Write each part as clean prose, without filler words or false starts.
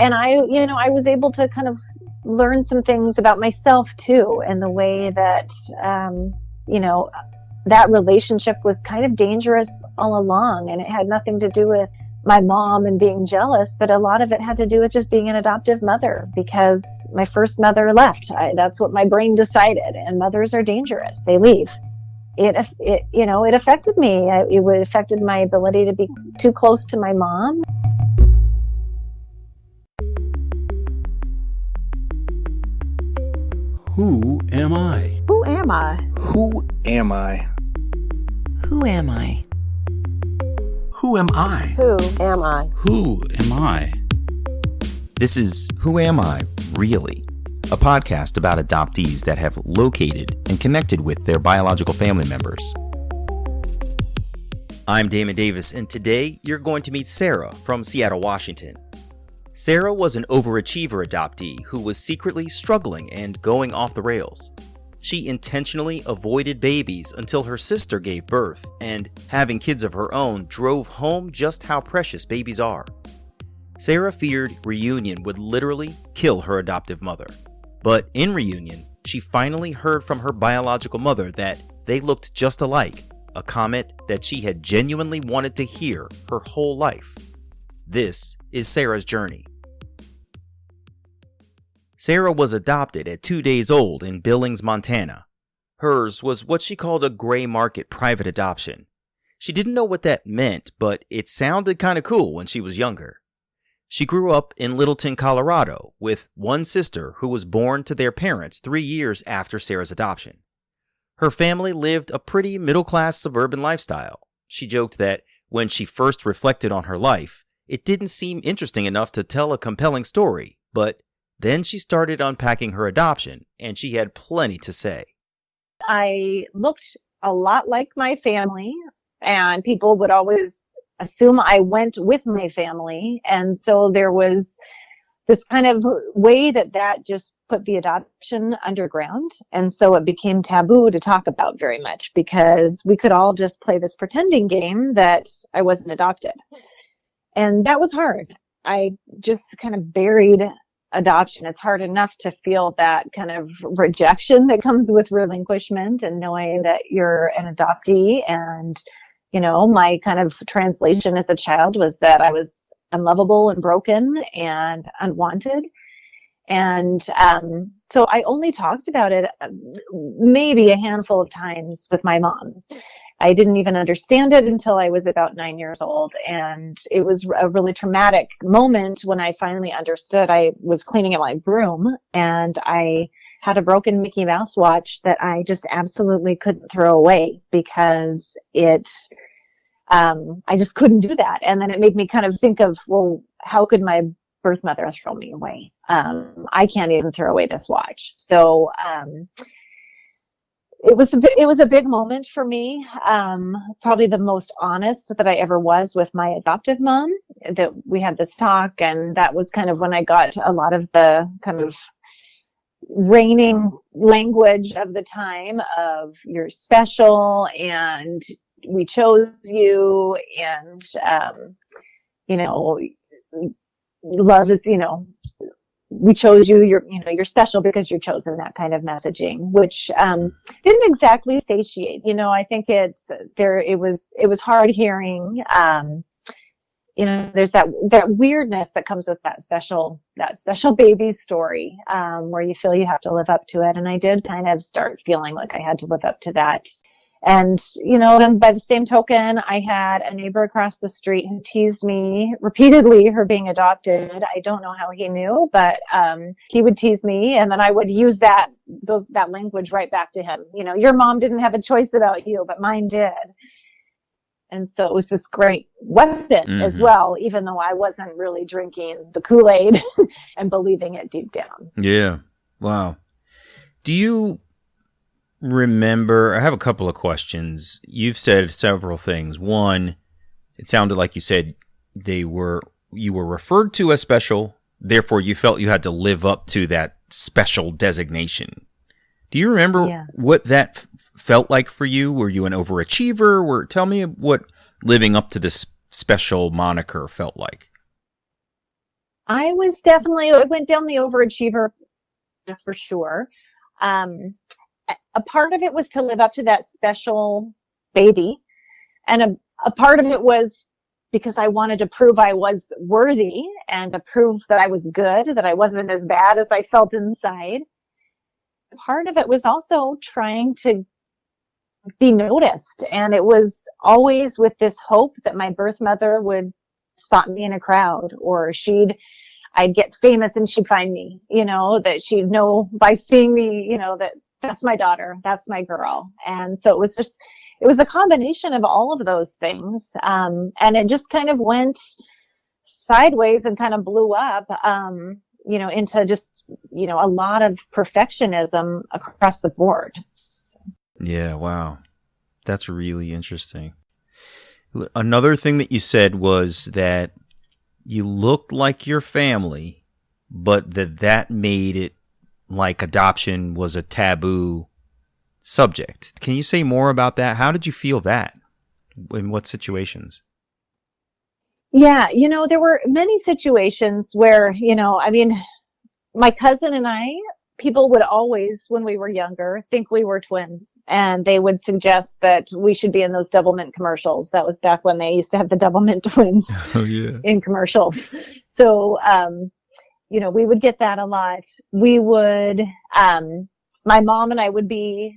And I was able to kind of learn some things about myself too, and the way that, that relationship was kind of dangerous all along. And it had nothing to do with my mom and being jealous, but a lot of it had to do with just being an adoptive mother, because my first mother left. That's what my brain decided. And mothers are dangerous. They leave. It affected me. It affected my ability to be too close to my mom. Who am I? Who am I? Who am I? Who am I? Who am I? Who am I? Who am I? This is Who Am I, Really? A podcast about adoptees that have located and connected with their biological family members. I'm Damon Davis, and today you're going to meet Sara from Seattle, Washington. Sara was an overachiever adoptee who was secretly struggling and going off the rails. She intentionally avoided babies until her sister gave birth, and having kids of her own drove home just how precious babies are. Sara feared reunion would literally kill her adoptive mother. But in reunion, she finally heard from her biological mother that they looked just alike, a comment that she had genuinely wanted to hear her whole life. This is Sara's journey. Sara was adopted at 2 days old in Billings, Montana. Hers was what she called a gray market private adoption. She didn't know what that meant, but it sounded kind of cool when she was younger. She grew up in Littleton, Colorado, with one sister who was born to their parents 3 years after Sara's adoption. Her family lived a pretty middle-class suburban lifestyle. She joked that when she first reflected on her life, it didn't seem interesting enough to tell a compelling story, but then she started unpacking her adoption, and she had plenty to say. I looked a lot like my family, and people would always assume I went with my family. And so there was this kind of way that just put the adoption underground. And so it became taboo to talk about very much, because we could all just play this pretending game that I wasn't adopted. And that was hard. I just kind of buried adoption. It's hard enough to feel that kind of rejection that comes with relinquishment and knowing that you're an adoptee. And, my kind of translation as a child was that I was unlovable and broken and unwanted. And so I only talked about it maybe a handful of times with my mom. I didn't even understand it until I was about 9 years old. And it was a really traumatic moment when I finally understood. I was cleaning out my room and I had a broken Mickey Mouse watch that I just absolutely couldn't throw away, because I just couldn't do that. And then it made me kind of think of, well, how could my birth mother throw me away? I can't even throw away this watch. So, it was a big moment for me. Probably the most honest that I ever was with my adoptive mom, that we had this talk. And that was kind of when I got a lot of the kind of reigning language of the time of you're special and we chose you, and, love is, we chose you, you're special because you're chosen, that kind of messaging, which, didn't exactly satiate. I think it was hard hearing, there's that weirdness that comes with that special baby story, where you feel you have to live up to it. And I did kind of start feeling like I had to live up to that. And, then by the same token, I had a neighbor across the street who teased me repeatedly, her being adopted. I don't know how he knew, but, he would tease me, and then I would use that language right back to him. Your mom didn't have a choice about you, but mine did. And so it was this great weapon as well, even though I wasn't really drinking the Kool-Aid and believing it deep down. Yeah. Wow. Do you remember, I have a couple of questions. You've said several things. One, it sounded like you said you were referred to as special, therefore you felt you had to live up to that special designation. Do you remember what that felt like for you? Were you an overachiever? Tell me what living up to this special moniker felt like. I went down the overachiever for sure. Um, a part of it was to live up to that special baby. And a part of it was because I wanted to prove I was worthy and to prove that I was good, that I wasn't as bad as I felt inside. Part of it was also trying to be noticed. And it was always with this hope that my birth mother would spot me in a crowd, or I'd get famous and she'd find me, that she'd know by seeing me, that that's my daughter, that's my girl. And so it was a combination of all of those things. And it just kind of went sideways and kind of blew up, into just, a lot of perfectionism across the board. Yeah, wow. That's really interesting. Another thing that you said was that you looked like your family, but that made it like adoption was a taboo subject. Can you say more about that? How did you feel that? In what situations? Yeah, there were many situations where, my cousin and I, people would always, when we were younger, think we were twins. And they would suggest that we should be in those Double Mint commercials. That was back when they used to have the Double Mint twins in commercials. So, we would get that a lot. We would, my mom and I would be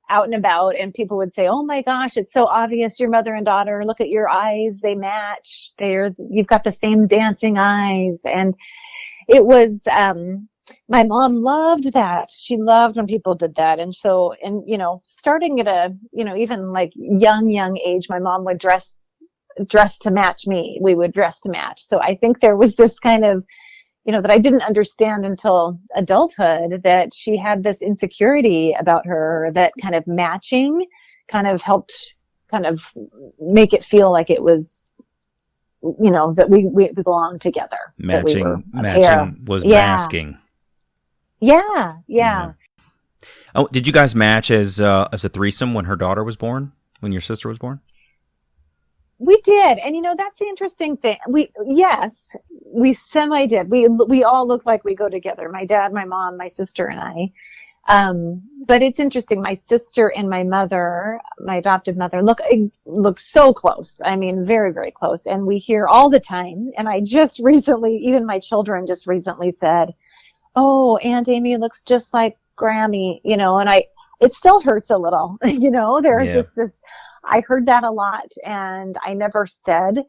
out and about and people would say, "Oh my gosh, it's so obvious you're mother and daughter. Look at your eyes. They match. You've got the same dancing eyes." And it was, my mom loved that. She loved when people did that. And so, starting at a, even like young age, my mom would dress to match me. We would dress to match. So I think there was this kind of, that I didn't understand until adulthood, that she had this insecurity about her, that kind of matching kind of helped kind of make it feel like it was, that we belonged together. Matching was masking. Yeah. Oh, did you guys match as a threesome when her daughter was born? When your sister was born? We did. And that's the interesting thing. We semi did. We all look like we go together. My dad, my mom, my sister, and I. But it's interesting. My sister and my mother, my adoptive mother, look so close. I mean, very, very close. And we hear all the time. And I just recently, even my children just recently said, "Oh, Aunt Amy looks just like Grammy," and it still hurts a little, there's just this, I heard that a lot, and I never said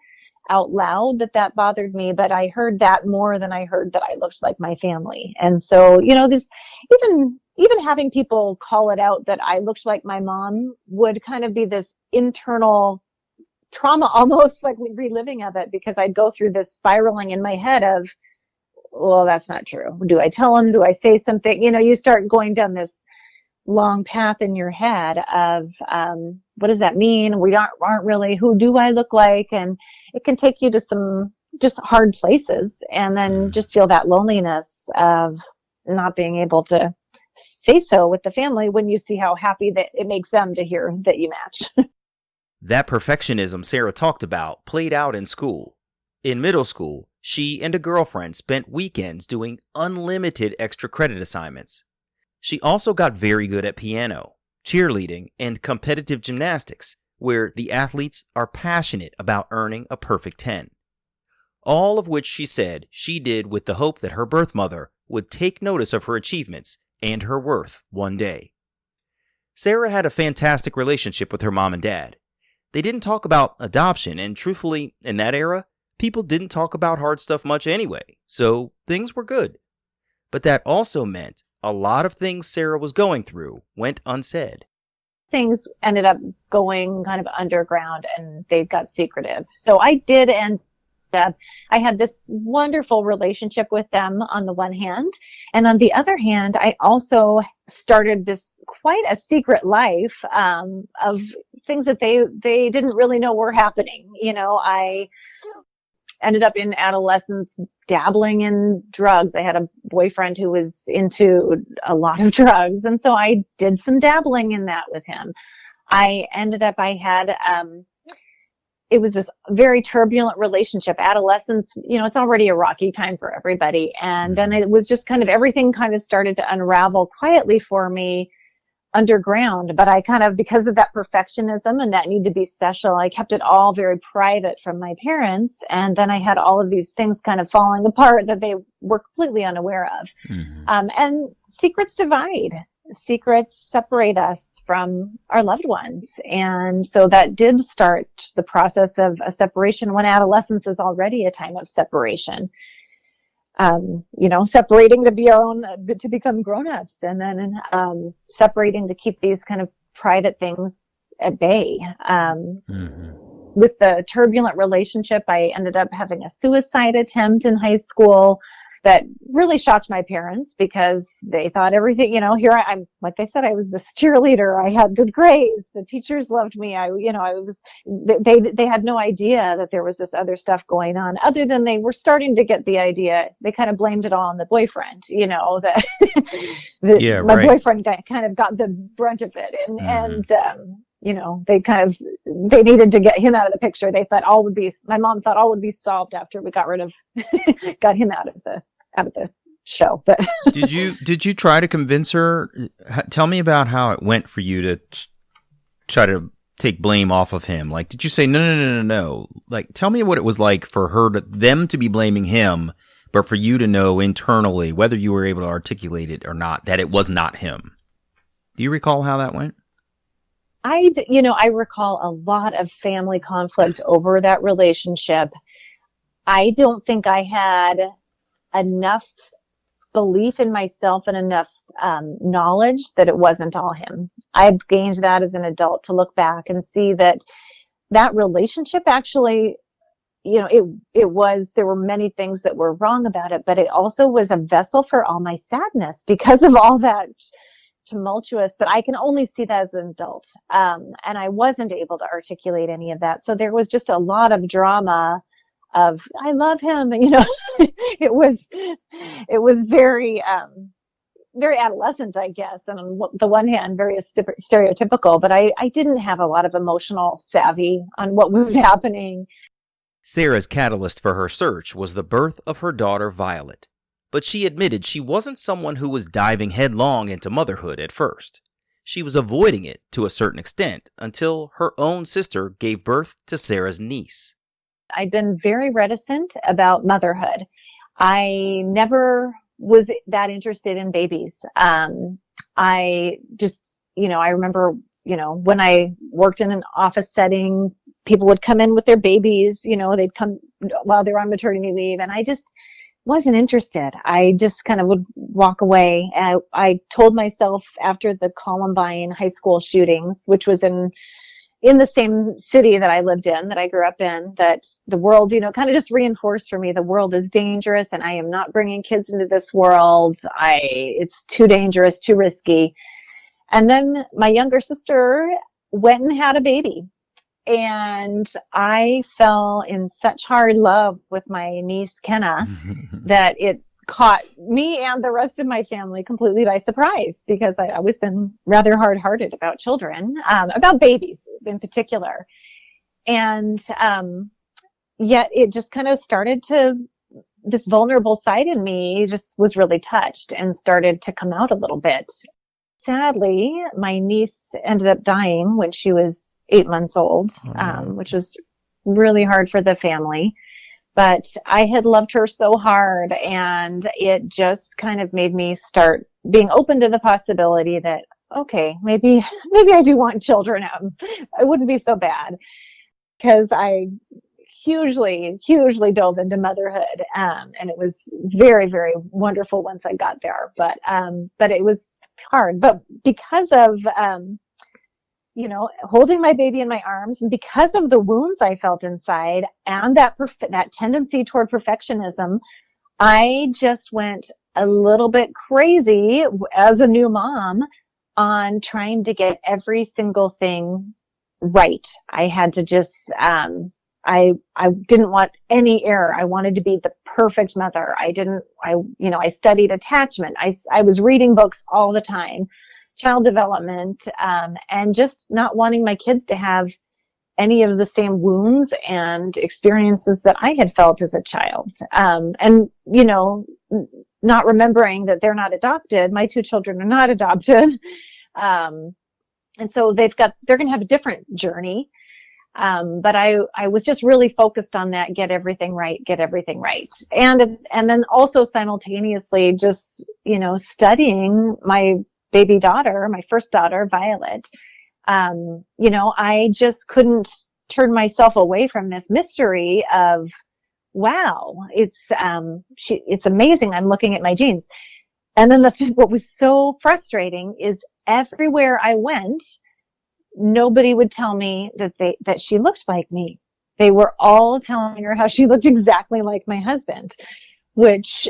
out loud that bothered me, but I heard that more than I heard that I looked like my family. And so, this, even having people call it out that I looked like my mom would kind of be this internal trauma, almost like reliving of it, because I'd go through this spiraling in my head of, well, that's not true. Do I tell him? Do I say something? You start going down this long path in your head of, what does that mean? We aren't really, who do I look like? And it can take you to some just hard places, and then just feel that loneliness of not being able to say so with the family when you see how happy that it makes them to hear that you match. That perfectionism Sara talked about played out in school. In middle school, she and a girlfriend spent weekends doing unlimited extra credit assignments. She also got very good at piano, cheerleading, and competitive gymnastics, where the athletes are passionate about earning a perfect 10. All of which she said she did with the hope that her birth mother would take notice of her achievements and her worth one day. Sara had a fantastic relationship with her mom and dad. They didn't talk about adoption, and truthfully, in that era, people didn't talk about hard stuff much anyway, so things were good. But that also meant a lot of things Sara was going through went unsaid. Things ended up going kind of underground, and they got secretive. So I did end up, I had this wonderful relationship with them on the one hand, and on the other hand, I also started this quite a secret life of things that they didn't really know were happening. I ended up in adolescence dabbling in drugs. I had a boyfriend who was into a lot of drugs, and so I did some dabbling in that with him. I had it was this very turbulent relationship. Adolescence, it's already a rocky time for everybody. And then it was just kind of everything kind of started to unravel quietly for me underground. But I kind of, because of that perfectionism and that need to be special, I kept it all very private from my parents. And then I had all of these things kind of falling apart that they were completely unaware of. And secrets divide. Secrets separate us from our loved ones. And so that did start the process of a separation when adolescence is already a time of separation. Separating to be our own, to become grown-ups, and then separating to keep these kind of private things at bay. With the turbulent relationship, I ended up having a suicide attempt in high school that really shocked my parents because they thought everything, here I'm, like I said, I was this cheerleader. I had good grades. The teachers loved me. They had no idea that there was this other stuff going on, other than they were starting to get the idea. They kind of blamed it all on the boyfriend, that my boyfriend kind of got the brunt of it. They needed to get him out of the picture. They thought my mom thought all would be solved after we got him out of the show. But did you try to convince her? Tell me about how it went for you to try to take blame off of him. Like, did you say, no? Like, tell me what it was like for them to be blaming him, but for you to know internally, whether you were able to articulate it or not, that it was not him. Do you recall how that went? I recall a lot of family conflict over that relationship. I don't think I had enough belief in myself and enough knowledge that it wasn't all him. I've gained that as an adult to look back and see that relationship actually, there were many things that were wrong about it, but it also was a vessel for all my sadness because of all that tumultuous, but I can only see that as an adult. And I wasn't able to articulate any of that. So there was just a lot of drama of, I love him. It was very, very adolescent, I guess. And on the one hand, very stereotypical, but I didn't have a lot of emotional savvy on what was happening. Sara's catalyst for her search was the birth of her daughter, Violet. But she admitted she wasn't someone who was diving headlong into motherhood at first. She was avoiding it to a certain extent until her own sister gave birth to Sara's niece. I'd been very reticent about motherhood. I never was that interested in babies. I just, I remember, when I worked in an office setting, people would come in with their babies, they'd come while they were on maternity leave, and I just wasn't interested. I just kind of would walk away. I told myself after the Columbine high school shootings, which was in the same city that I lived in, that I grew up in, that the world, kind of just reinforced for me, the world is dangerous and I am not bringing kids into this world. It's too dangerous, too risky. And then my younger sister went and had a baby. And I fell in such hard love with my niece, Kenna, that it caught me and the rest of my family completely by surprise, because I've always been rather hard-hearted about children, about babies in particular. And yet it just kind of started this vulnerable side in me just was really touched and started to come out a little bit. Sadly, my niece ended up dying when she was 8 months old, which was really hard for the family. But I had loved her so hard, and it just kind of made me start being open to the possibility that, okay, maybe I do want children. It wouldn't be so bad, because I hugely dove into motherhood. And it was very, very wonderful once I got there, but it was hard. But because of, holding my baby in my arms, and because of the wounds I felt inside and that tendency toward perfectionism, I just went a little bit crazy as a new mom on trying to get every single thing right. I had to just, I didn't want any error. I wanted to be the perfect mother. I studied attachment. I was reading books all the time, child development, and just not wanting my kids to have any of the same wounds and experiences that I had felt as a child. And, not remembering that they're not adopted. My two children are not adopted. And so they're going to have a different journey. But I was just really focused on that, get everything right. And then also simultaneously just, studying my baby daughter, my first daughter, Violet. I just couldn't turn myself away from this mystery of, wow, it's amazing. I'm looking at my genes. And then what was so frustrating is everywhere I went, nobody would tell me that she looked like me. They were all telling her how she looked exactly like my husband, which,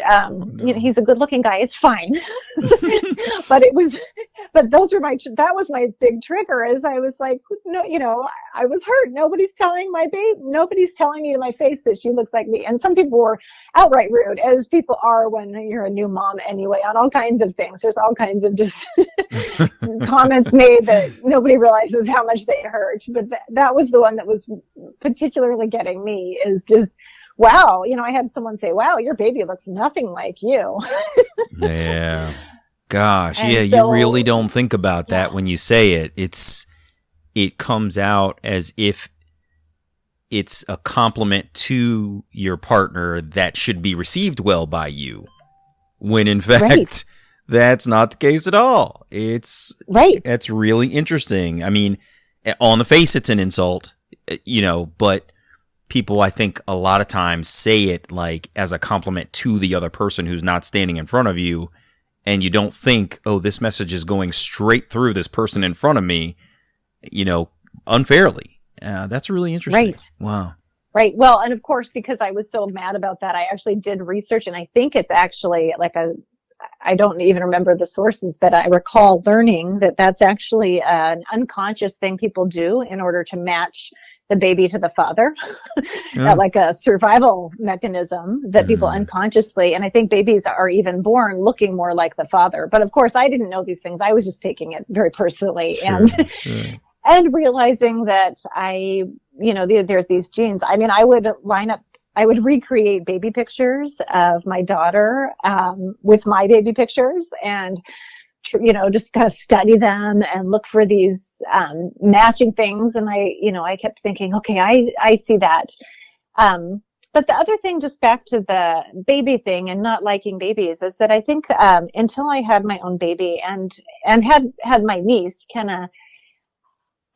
he's a good looking guy. It's fine. But that was my big trigger is I was like, no, I was hurt. Nobody's telling me to my face that she looks like me. And some people were outright rude, as people are when you're a new mom anyway, on all kinds of things. There's all kinds of just comments made that nobody realizes how much they hurt. But that was the one that was particularly getting me, is just, wow, I had someone say, wow, your baby looks nothing like you. Yeah. Gosh. And yeah. so, You really don't think about that when you say it. It comes out as if it's a compliment to your partner that should be received well by you, when in fact, right, that's not the case at all. That's really interesting. I mean, on the face, it's an insult, but people, I think, a lot of times say it like as a compliment to the other person who's not standing in front of you, and you don't think, oh, this message is going straight through this person in front of me, unfairly. That's really interesting. Right. Wow. Right. Well, and of course, because I was so mad about that, I actually did research, and I think it's actually I don't even remember the sources, but I recall learning that that's actually an unconscious thing people do in order to match the baby to the father, like a survival mechanism that people unconsciously, and I think babies are even born looking more like the father. But of course, I didn't know these things. I was just taking it very personally, and realizing that there's these genes. I mean, I would recreate baby pictures of my daughter with my baby pictures, and just kind of study them and look for these matching things. And I kept thinking, okay, I see that. But the other thing, just back to the baby thing and not liking babies, is that I think until I had my own baby and had my niece, Kenna,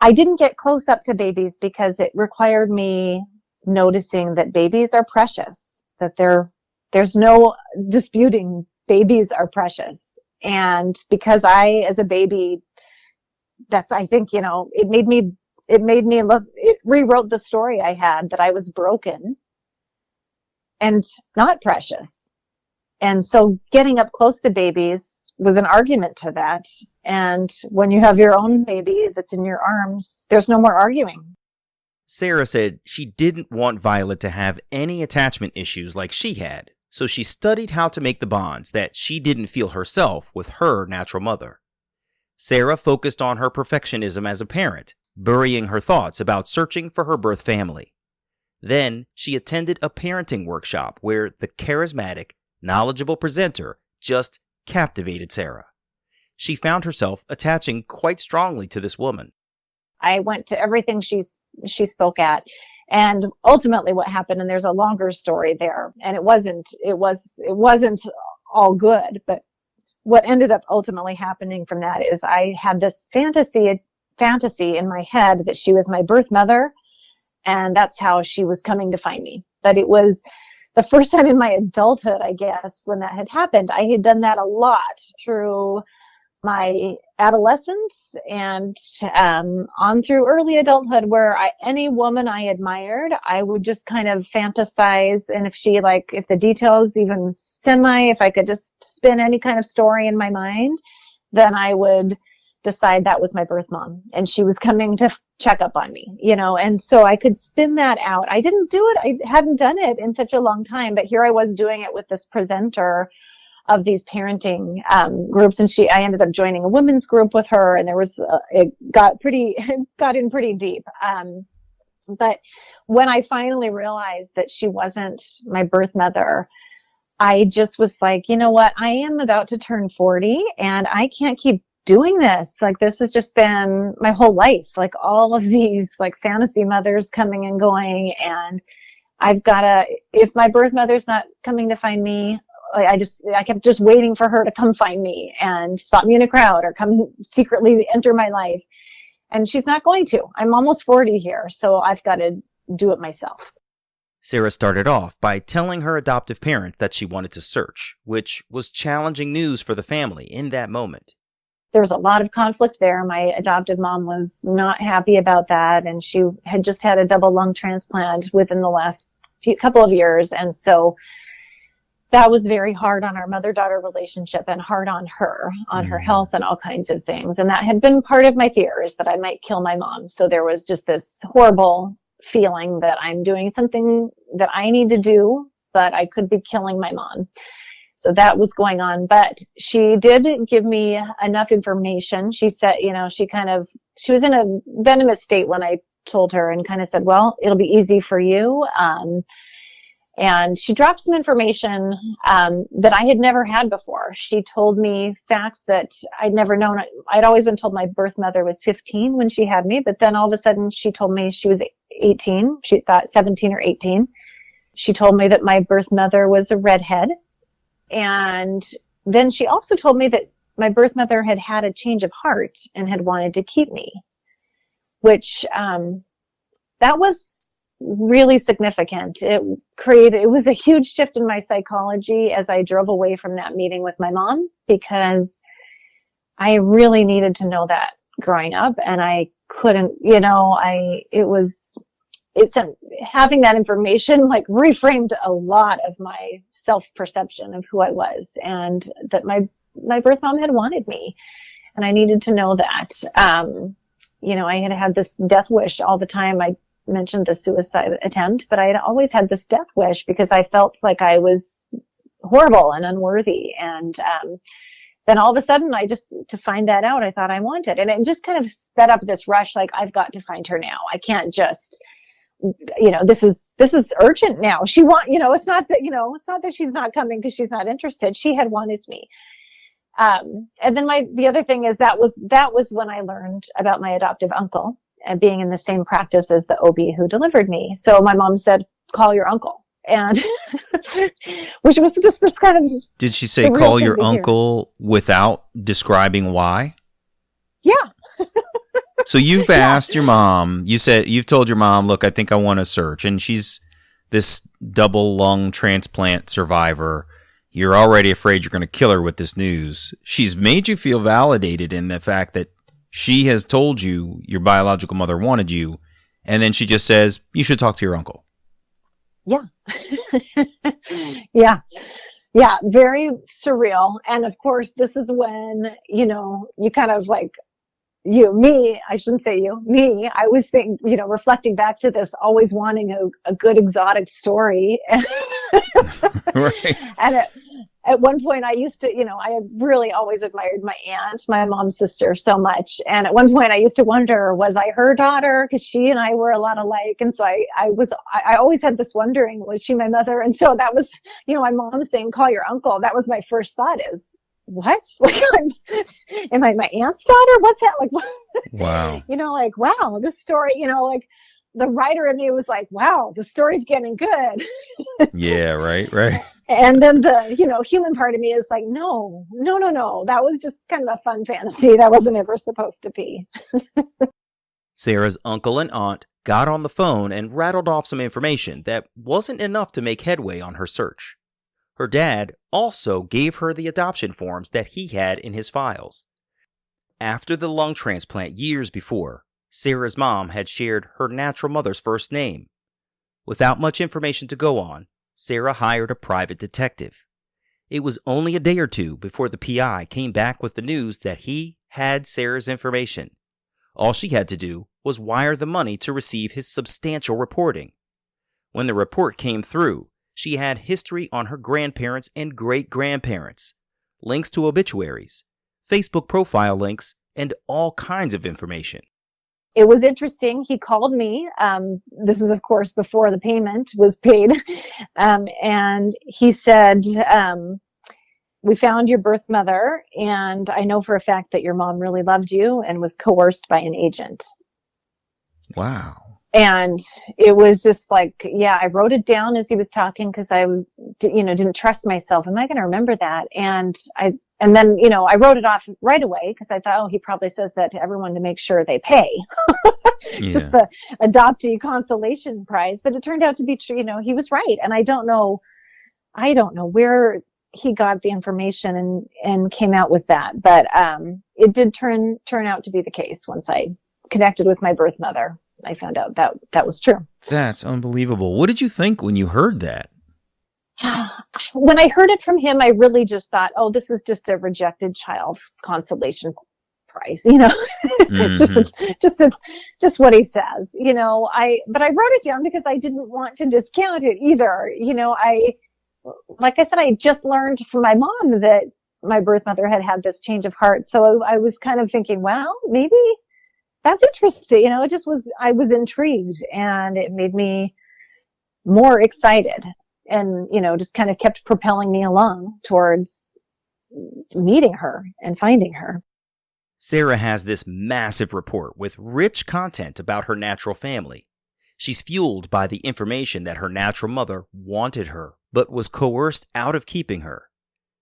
I didn't get close up to babies because it required me noticing that babies are precious, that there's no disputing babies are precious. And because as a baby, I think, it rewrote the story I had, that I was broken and not precious. And so getting up close to babies was an argument to that. And when you have your own baby that's in your arms, there's no more arguing. Sara said she didn't want Violet to have any attachment issues like she had, so she studied how to make the bonds that she didn't feel herself with her natural mother. Sara focused on her perfectionism as a parent, burying her thoughts about searching for her birth family. Then she attended a parenting workshop where the charismatic, knowledgeable presenter just captivated Sara. She found herself attaching quite strongly to this woman. I went to everything she spoke at, and ultimately what happened, and there's a longer story there, and it wasn't all good, but what ended up ultimately happening from that is I had this fantasy in my head that she was my birth mother, and that's how she was coming to find me. But it was the first time in my adulthood, I guess, when that had happened. I had done that a lot through my adolescence and on through early adulthood, where any woman I admired, I would just kind of fantasize, and if the details even if I could just spin any kind of story in my mind, then I would decide that was my birth mom and she was coming to check up on me, and so I could spin that out. I didn't do it. I hadn't done it in such a long time, but here I was doing it with this presenter of these parenting groups, and I ended up joining a women's group with her, and there was it got in pretty deep. But when I finally realized that she wasn't my birth mother, I just was like, you know what? I am about to turn 40 and I can't keep doing this. Like, this has just been my whole life. Like, all of these like fantasy mothers coming and going, and I've gotta, if my birth mother's not coming to find me, like, I kept just waiting for her to come find me and spot me in a crowd or come secretly enter my life. And she's not going to. I'm almost 40 here, so I've got to do it myself. Sara started off by telling her adoptive parents that she wanted to search, which was challenging news for the family in that moment. There was a lot of conflict there. My adoptive mom was not happy about that, and she had just had a double lung transplant within the last couple of years, and so that was very hard on our mother-daughter relationship and hard on her health and all kinds of things. And that had been part of my fears, that I might kill my mom. So there was just this horrible feeling that I'm doing something that I need to do, but I could be killing my mom. So that was going on. But she did give me enough information. She said, she was in a venomous state when I told her, and kind of said, well, it'll be easy for you. And she dropped some information that I had never had before. She told me facts that I'd never known. I'd always been told my birth mother was 15 when she had me, but then all of a sudden she told me she was 18. She thought 17 or 18. She told me that my birth mother was a redhead. And then she also told me that my birth mother had had a change of heart and had wanted to keep me, which that was really significant. It was a huge shift in my psychology as I drove away from that meeting with my mom, because I really needed to know that growing up, and I couldn't, having that information like reframed a lot of my self-perception of who I was, and that my birth mom had wanted me, and I needed to know that. I had had this death wish all the time. I mentioned the suicide attempt, but I had always had this death wish because I felt like I was horrible and unworthy. And then all of a sudden, to find that out, I thought I wanted. And it just kind of sped up this rush, like, I've got to find her now. I can't just, this is urgent now. It's not that she's not coming because she's not interested. She had wanted me. And then the other thing is that was when I learned about my adoptive uncle, and being in the same practice as the OB who delivered me. So my mom said, call your uncle. And which was just this kind of. Did she say call your uncle without describing why? Yeah. So you've asked your mom, you've told your mom, look, I think I want to search. And she's this double lung transplant survivor. You're already afraid you're going to kill her with this news. She's made you feel validated in the fact that she has told you your biological mother wanted you, and then she just says, you should talk to your uncle. Yeah. Yeah. Very surreal. And of course, this is when, you kind of like, I shouldn't say me, I was thinking, reflecting back to this, always wanting a good exotic story. Right. And at one point I used to, I had really always admired my aunt, my mom's sister, so much. And at one point I used to wonder, was I her daughter? Because she and I were a lot alike. And so I always had this wondering, was she my mother? And so that was, my mom saying, call your uncle. That was my first thought is, what? Like, am I my aunt's daughter? What's that? Like, what? Wow. Wow, this story, the writer in me was like, wow, the story's getting good. Yeah, right. And then the, human part of me is like, no. That was just kind of a fun fantasy. That wasn't ever supposed to be. Sara's uncle and aunt got on the phone and rattled off some information that wasn't enough to make headway on her search. Her dad also gave her the adoption forms that he had in his files. After the lung transplant years before, Sara's mom had shared her natural mother's first name. Without much information to go on, Sara hired a private detective. It was only a day or two before the PI came back with the news that he had Sara's information. All she had to do was wire the money to receive his substantial reporting. When the report came through, she had history on her grandparents and great-grandparents, links to obituaries, Facebook profile links, and all kinds of information. it was interesting. He called me. This is, of course, before the payment was paid. And he said, we found your birth mother, and I know for a fact that your mom really loved you and was coerced by an agent. Wow. And it was just like, yeah, I wrote it down as he was talking because I was, didn't trust myself. Am I going to remember that? And then, I wrote it off right away because I thought, oh, he probably says that to everyone to make sure they pay. It's just the adoptee consolation prize. But it turned out to be true. He was right. And I don't know where he got the information and came out with that. But it did turn out to be the case once I connected with my birth mother. I found out that was true. That's unbelievable. What did you think when you heard that? When I heard it from him, I really just thought, oh, this is just a rejected child consolation prize. It's just what he says, but I wrote it down because I didn't want to discount it either. Like I said, I just learned from my mom that my birth mother had this change of heart. So I was kind of thinking, well, maybe that's interesting. I was intrigued, and it made me more excited, and, just kind of kept propelling me along towards meeting her and finding her. Sara has this massive report with rich content about her natural family. She's fueled by the information that her natural mother wanted her, but was coerced out of keeping her.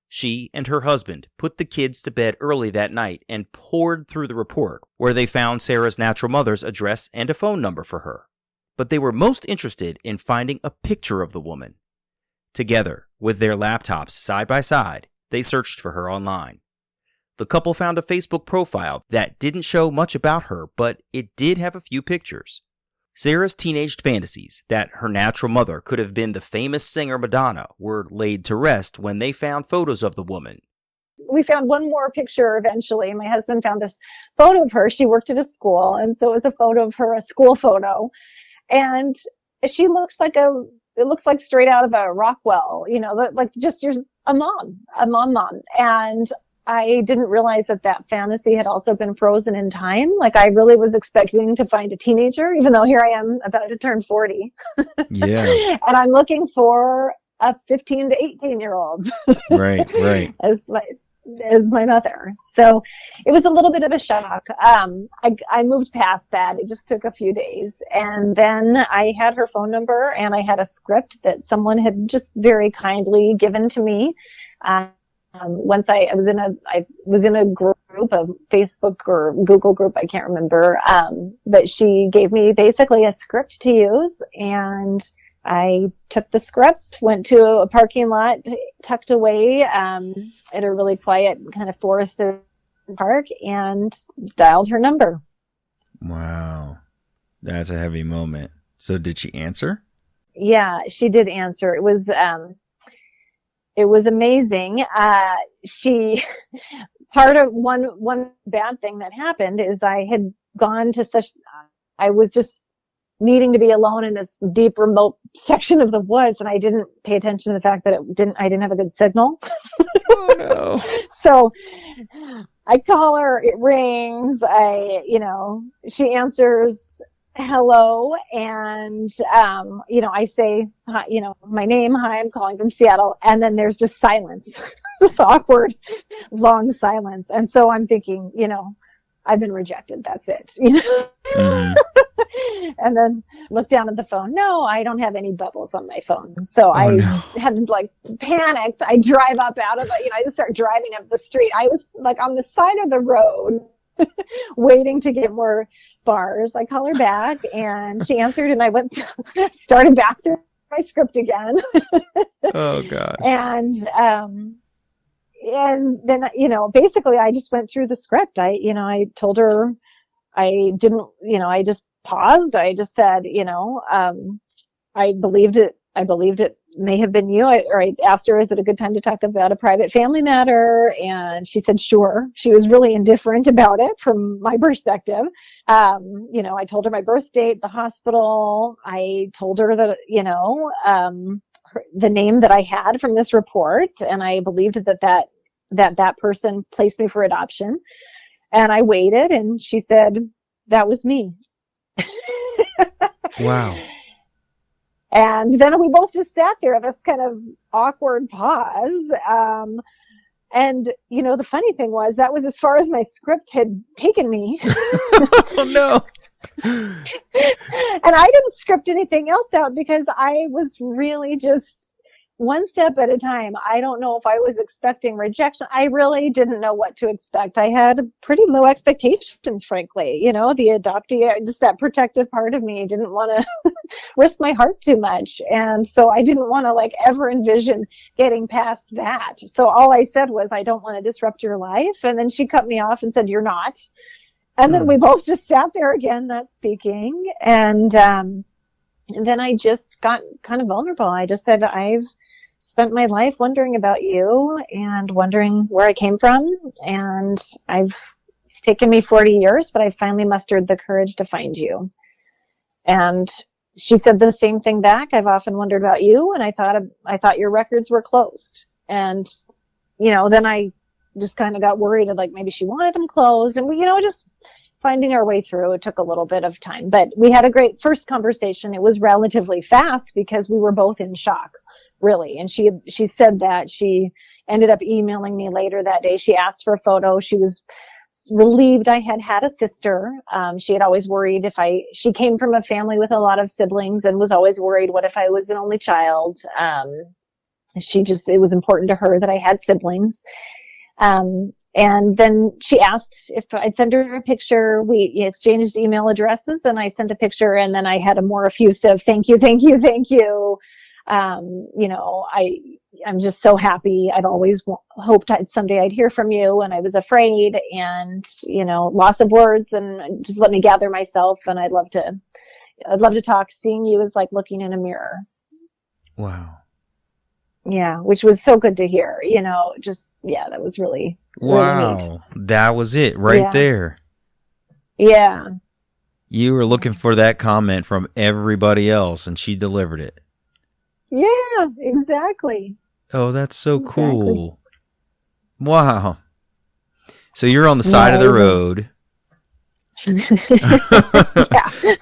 She and her husband put the kids to bed early that night and poured through the report, where they found Sara's natural mother's address and a phone number for her. But they were most interested in finding a picture of the woman. Together, with their laptops side by side, they searched for her online. The couple found a Facebook profile that didn't show much about her, but it did have a few pictures. Sara's teenage fantasies that her natural mother could have been the famous singer Madonna were laid to rest when they found photos of the woman. We found one more picture eventually. My husband found this photo of her. She worked at a school, and so it was a photo of her, a school photo. And she looked like it looked like straight out of a Rockwell, like just a mom. And I didn't realize that fantasy had also been frozen in time. Like, I really was expecting to find a teenager, even though here I am about to turn 40. Yeah. And I'm looking for a 15 to 18-year-old. Right. as my mother. So it was a little bit of a shock. I moved past that. It just took a few days. And then I had her phone number, and I had a script that someone had just very kindly given to me. Once I was in a group, a Facebook or Google group, I can't remember. But she gave me basically a script to use, and I took the script, went to a parking lot tucked away, at a really quiet kind of forested park, and dialed her number. Wow. That's a heavy moment. So did she answer? Yeah, she did answer. It was amazing. Part of one bad thing that happened is I had gone to I was just needing to be alone in this deep remote section of the woods, and I didn't pay attention to the fact that I didn't have a good signal. Oh no. So I call her, it rings, she answers, hello, and I say, hi, my name, hi, I'm calling from Seattle, and then there's just silence. This awkward long silence. And so I'm thinking, I've been rejected, that's it. Mm-hmm. And then look down at the phone. No, I don't have any bubbles on my phone. So I had panicked. I drive up out of it. I just start driving up the street. I was on the side of the road waiting to get more bars. I call her back, and she answered, and I started back through my script again. Oh God. And then, basically I just went through the script. I told her I didn't, I just paused. I just said, I believed it may have been you. I asked her, is it a good time to talk about a private family matter? And she said, sure. She was really indifferent about it from my perspective. I told her my birth date, the hospital. I told her that, the name that I had from this report, and I believed that person placed me for adoption. And I waited, and she said, that was me. Wow. And then we both just sat there, this kind of awkward pause. And, the funny thing was that was as far as my script had taken me. Oh, no. And I didn't script anything else out because I was really just one step at a time. I don't know if I was expecting rejection. I really didn't know what to expect. I had pretty low expectations, frankly. The adoptee, just that protective part of me didn't want to risk my heart too much. And so I didn't want to ever envision getting past that. So all I said was, I don't want to disrupt your life. And then she cut me off and said, you're not. And then we both just sat there again, not speaking. And then I just got kind of vulnerable. I just said, I've spent my life wondering about you and wondering where I came from. And it's taken me 40 years, but I finally mustered the courage to find you. And she said the same thing back. I've often wondered about you, and I thought your records were closed. And, then I just kind of got worried of maybe she wanted them closed, and we, just finding our way through. It took a little bit of time, but we had a great first conversation. It was relatively fast because we were both in shock, really. And she said that she ended up emailing me later that day. She asked for a photo. She was relieved I had a sister. She had always worried she came from a family with a lot of siblings and was always worried, what if I was an only child? It was important to her that I had siblings. And then she asked if I'd send her a picture. We exchanged email addresses, and I sent a picture, and then I had a more effusive thank you. I'm just so happy. I've always hoped someday I'd hear from you, and I was afraid, and, loss of words, and just let me gather myself. And I'd love to talk. Seeing you is like looking in a mirror. Wow. Yeah, which was so good to hear, that was really, wow. really neat. That was it right there. Yeah. You were looking for that comment from everybody else, and she delivered it. Yeah, exactly. Oh, that's so cool. Wow. So you're on the side of the road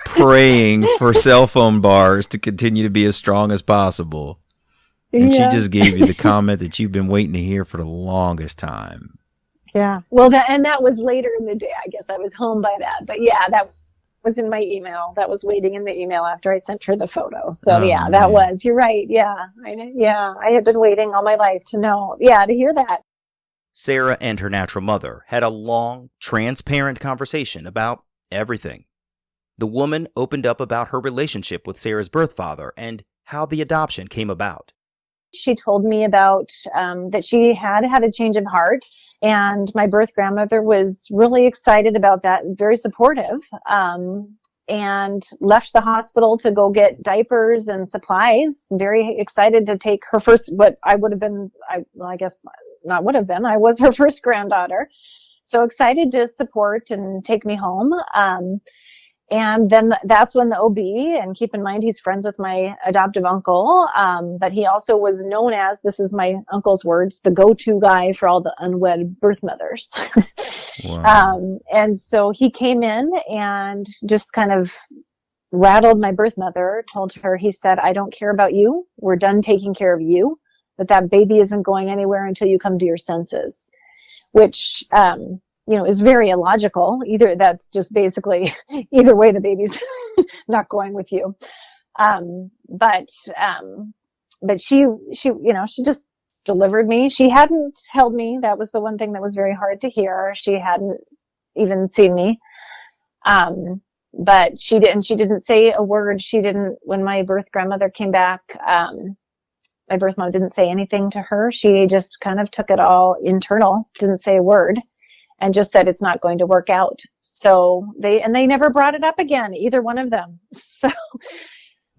praying for cell phone bars to continue to be as strong as possible. And she just gave you the comment that you've been waiting to hear for the longest time. Yeah. Well, that was later in the day. I guess I was home by that. But yeah, that was in my email. That was waiting in the email after I sent her the photo. So that was. You're right. Yeah. I had been waiting all my life to know. Yeah, to hear that. Sara and her natural mother had a long, transparent conversation about everything. The woman opened up about her relationship with Sara's birth father and how the adoption came about. She told me about that she had a change of heart, and my birth grandmother was really excited about that, very supportive, and left the hospital to go get diapers and supplies, very excited to take her first, what I would have been, I guess not would have been, I was her first granddaughter. So excited to support and take me home. And then that's when the OB, and keep in mind he's friends with my adoptive uncle, but he also was known as, this is my uncle's words, the go-to guy for all the unwed birth mothers. Wow. And so he came in and just kind of rattled my birth mother, told her, he said, I don't care about you. We're done taking care of you, but that baby isn't going anywhere until you come to your senses, which, is very illogical. Either that's just basically, either way, the baby's not going with you. But she just delivered me. She hadn't held me. That was the one thing that was very hard to hear. She hadn't even seen me. But she didn't say a word. When my birth grandmother came back, my birth mom didn't say anything to her. She just kind of took it all internal, didn't say a word, and just said it's not going to work out. So they never brought it up again, either one of them. So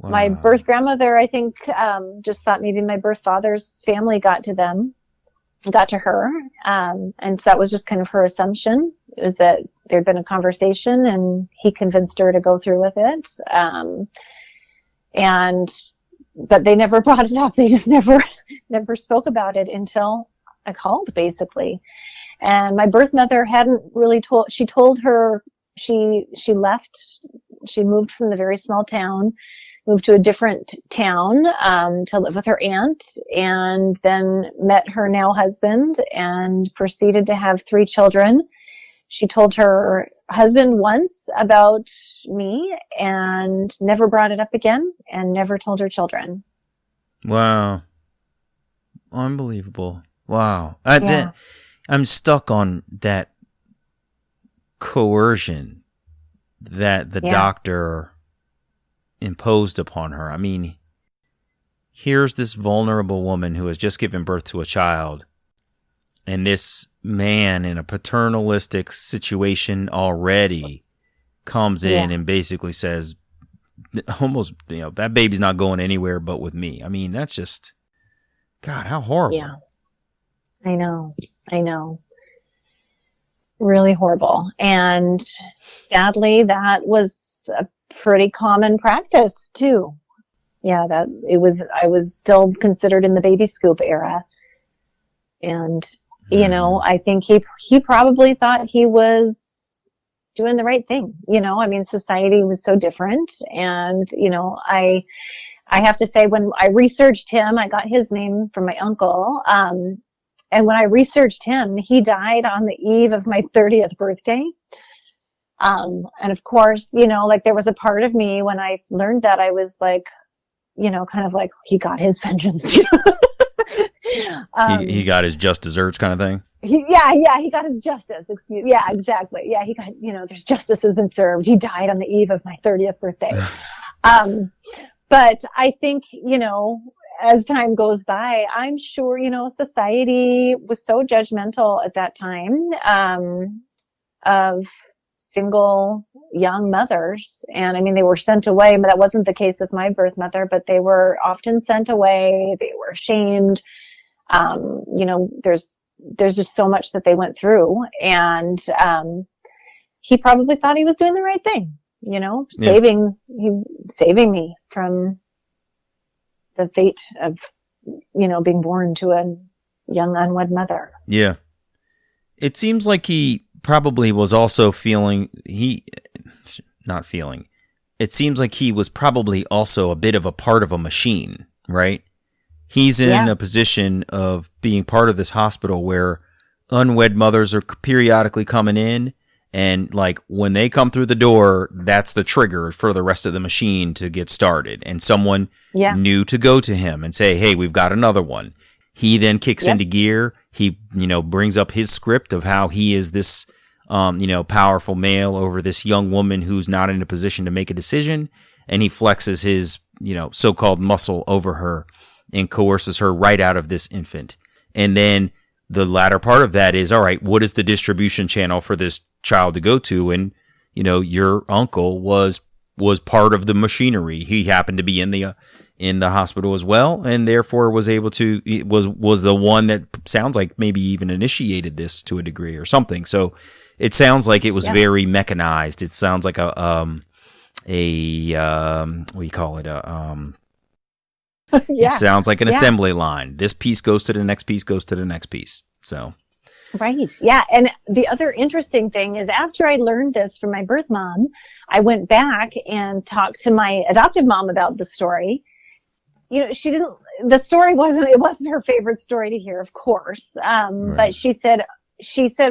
Wow. My birth grandmother, I think, just thought maybe my birth father's family got to her. And so that was just kind of her assumption, is that there'd been a conversation and he convinced her to go through with it. But they never brought it up. They just never spoke about it until I called, basically. And my birth mother hadn't really she told her she left. She moved from the very small town, moved to a different town to live with her aunt, and then met her now husband and proceeded to have 3 children. She told her husband once about me and never brought it up again, and never told her children. Wow. Unbelievable. Wow. I'm stuck on that coercion that the doctor imposed upon her. I mean, here's this vulnerable woman who has just given birth to a child, and this man in a paternalistic situation already comes in and basically says, almost, that baby's not going anywhere but with me. I mean, that's just, God, how horrible. Yeah. I know. Really horrible. And sadly, that was a pretty common practice too. Yeah, I was still considered in the baby scoop era. And, I think he probably thought he was doing the right thing. I mean, society was so different. And, I have to say, when I researched him, I got his name from my uncle. And when I researched him, he died on the eve of my 30th birthday. And of course, there was a part of me when I learned that, I was like, kind of like, he got his vengeance. He got his just desserts kind of thing. He got his justice. Yeah, exactly. Yeah, he got, there's justice has been served. He died on the eve of my 30th birthday. But I think, as time goes by, I'm sure, society was so judgmental at that time, of single young mothers. And I mean, they were sent away, but that wasn't the case with my birth mother, but they were often sent away. They were shamed. There's just so much that they went through. And, he probably thought he was doing the right thing, saving me from the fate of, being born to a young unwed mother. Yeah. It seems like he probably was also it seems like he was probably also a bit of a part of a machine, right? He's in a position of being part of this hospital where unwed mothers are periodically coming in, and like when they come through the door, that's the trigger for the rest of the machine to get started. And someone knew to go to him and say, hey, we've got another one. He then kicks into gear. He, brings up his script of how he is this, powerful male over this young woman who's not in a position to make a decision. And he flexes his, so-called muscle over her and coerces her right out of this infant. And then the latter part of that is, all right, what is the distribution channel for this child to go to? And, your uncle was part of the machinery. He happened to be in the hospital as well, and therefore was able to, was the one that sounds like maybe even initiated this to a degree or something. So it sounds like it was very mechanized. It sounds like what do you call it? It sounds like an assembly line. This piece goes to the next piece, goes to the next piece. So. Right. Yeah. And the other interesting thing is, after I learned this from my birth mom, I went back and talked to my adoptive mom about the story. The story wasn't her favorite story to hear, of course. Right. But she said,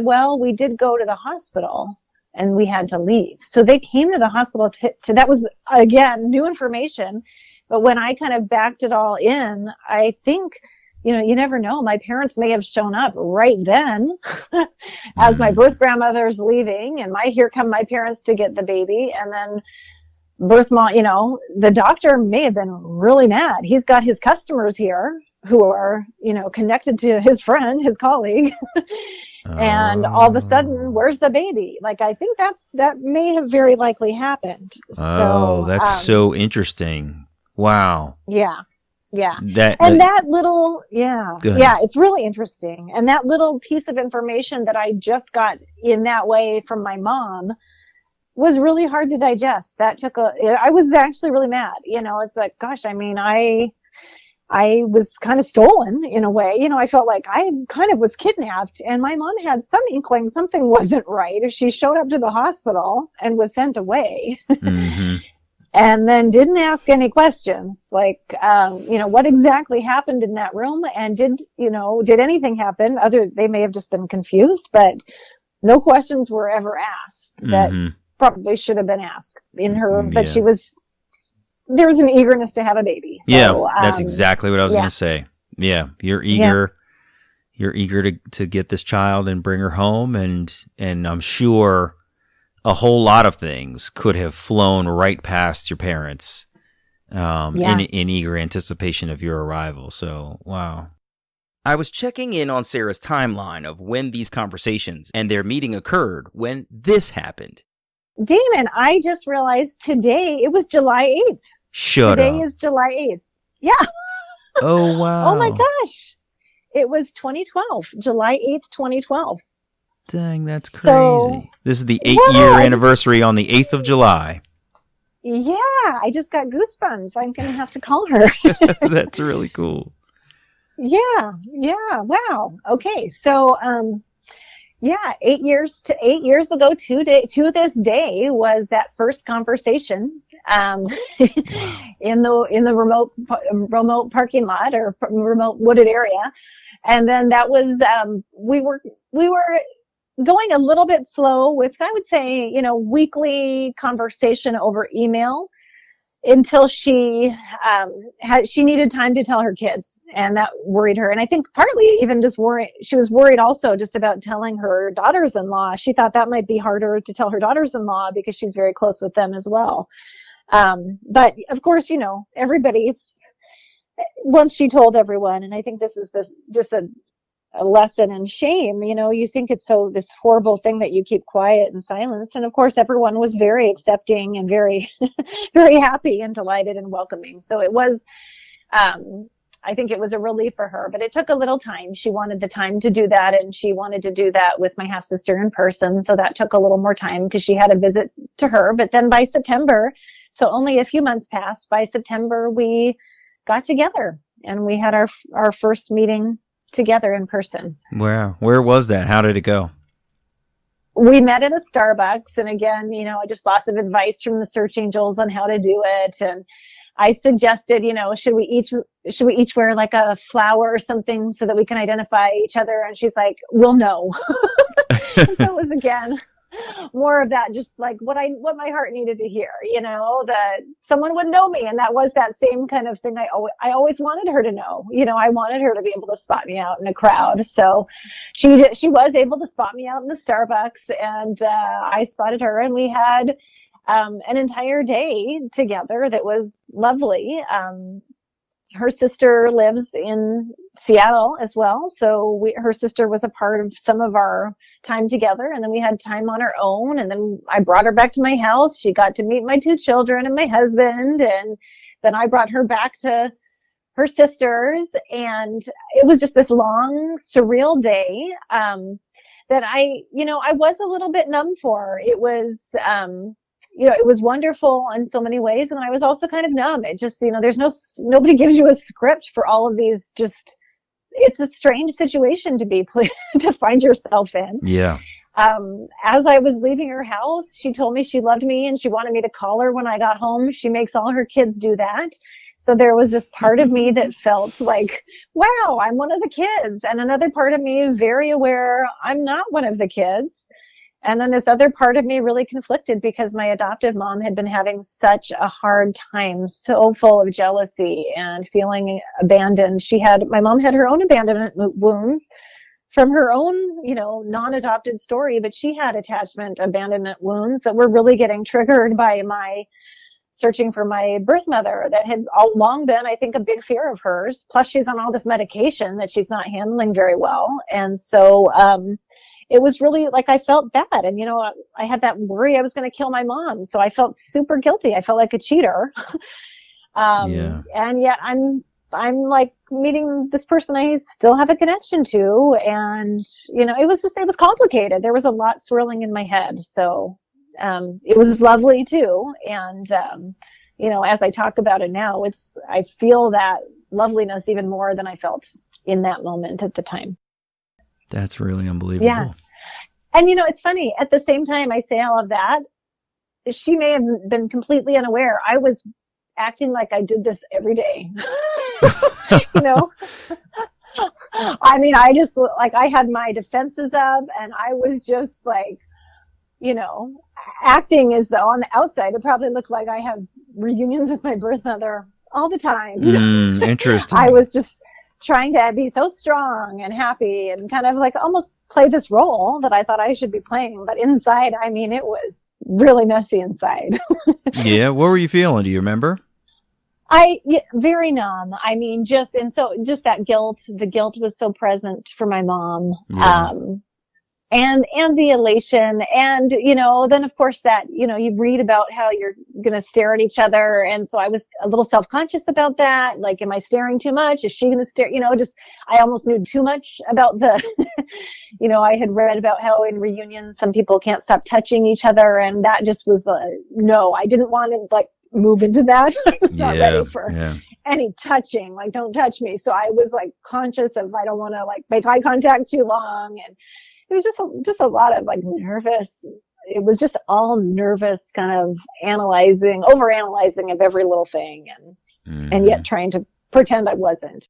well, we did go to the hospital and we had to leave. So they came to the hospital to that was, again, new information. But when I kind of backed it all in, I think, you never know. My parents may have shown up right then as my birth grandmother's leaving, and here come my parents to get the baby. And then birth mom, the doctor may have been really mad. He's got his customers here who are, connected to his friend, his colleague. And all of a sudden, where's the baby? Like, I think that may have very likely happened. Oh, that's so interesting. Wow. Yeah. Yeah. It's really interesting. And that little piece of information that I just got in that way from my mom was really hard to digest. I was actually really mad. It's like, gosh, I mean, I was kind of stolen in a way. I felt like I kind of was kidnapped, and my mom had some inkling something wasn't right. She showed up to the hospital and was sent away. Mm-hmm. And then didn't ask any questions, like, what exactly happened in that room, and did anything happen? They may have just been confused, but no questions were ever asked that probably should have been asked in her. But there was an eagerness to have a baby. So, yeah, that's exactly what I was going to say. Yeah, you're eager. Yeah. You're eager to get this child and bring her home, and I'm sure a whole lot of things could have flown right past your parents in eager anticipation of your arrival. So, wow. I was checking in on Sarah's timeline of when these conversations and their meeting occurred when this happened. Damon, I just realized today it was July 8th. Today is July 8th. Yeah. Oh, wow. Oh, my gosh. It was 2012, July 8th, 2012. Dang, that's crazy. So, this is the 8-year anniversary on the 8th of July. Yeah, I just got goosebumps. I'm going to have to call her. That's really cool. Yeah, wow. Okay, so 8 years ago to this day was that first conversation in the remote parking lot or remote wooded area. And then that was we were going a little bit slow with, I would say, weekly conversation over email until she needed time to tell her kids, and that worried her. And I think partly even just she was worried also just about telling her daughters-in-law. She thought that might be harder to tell her daughters-in-law because she's very close with them as well. But of course, once she told everyone, and I think this is just a lesson in shame. You think it's this horrible thing that you keep quiet and silenced. And of course, everyone was very accepting and very, very happy and delighted and welcoming. So it was, I think it was a relief for her, but it took a little time. She wanted the time to do that, and she wanted to do that with my half sister in person. So that took a little more time because she had a visit to her. But then by September, so only a few months passed, by September, we got together and we had our first meeting together in person. Wow. Where was that? How did it go? We met at a Starbucks, and again, just lots of advice from the search angels on how to do it. And I suggested, should we each wear like a flower or something so that we can identify each other? And she's like, well, no. So it was again more of that, just like what my heart needed to hear, that someone would know me. And that was that same kind of thing I always wanted her to know. I wanted her to be able to spot me out in a crowd. So she was able to spot me out in the Starbucks, and I spotted her, and we had an entire day together that was lovely. Her sister lives in Seattle as well, so her sister was a part of some of our time together, and then we had time on our own, and then I brought her back to my house. She got to meet my 2 children and my husband, and then I brought her back to her sisters, and it was just this long, surreal day that I was a little bit numb for. It was it was wonderful in so many ways, and I was also kind of numb. It just, there's nobody gives you a script for all of these. Just, it's a strange situation to find yourself in. Yeah. As I was leaving her house, she told me she loved me and she wanted me to call her when I got home. She makes all her kids do that. So there was this part of me that felt like, wow, I'm one of the kids. And another part of me very aware I'm not one of the kids. And then this other part of me really conflicted because my adoptive mom had been having such a hard time, so full of jealousy and feeling abandoned. My mom had her own abandonment wounds from her own, non-adopted story, but she had abandonment wounds that were really getting triggered by my searching for my birth mother that had all along been, I think, a big fear of hers. Plus she's on all this medication that she's not handling very well. And so, it was really like I felt bad. And, I had that worry I was going to kill my mom. So I felt super guilty. I felt like a cheater. And yet I'm like meeting this person I still have a connection to. And, it was complicated. There was a lot swirling in my head. So, it was lovely too. And, as I talk about it now, I feel that loveliness even more than I felt in that moment at the time. That's really unbelievable. Yeah. And, it's funny. At the same time I say all of that, she may have been completely unaware. I was acting like I did this every day. I mean, I just, like, I had my defenses up and I was just like, acting as though on the outside, it probably looked like I have reunions with my birth mother all the time. Interesting. I was just trying to be so strong and happy and kind of like almost play this role that I thought I should be playing. But inside, I mean, it was really messy inside. Yeah. What were you feeling? Do you remember? Very numb. I mean, just that guilt, the guilt was so present for my mom. Yeah. And the elation. And, then of course that, you read about how you're going to stare at each other. And so I was a little self-conscious about that. Like, am I staring too much? Is she going to stare? I almost knew too much about I had read about how in reunions, some people can't stop touching each other. And that just was, no, I didn't want to like move into that. I was not ready for any touching, like, don't touch me. So I was like conscious of, I don't want to like make eye contact too long. And it was just a lot of like nervous. It was just all nervous, kind of overanalyzing of every little thing, and yet trying to pretend I wasn't.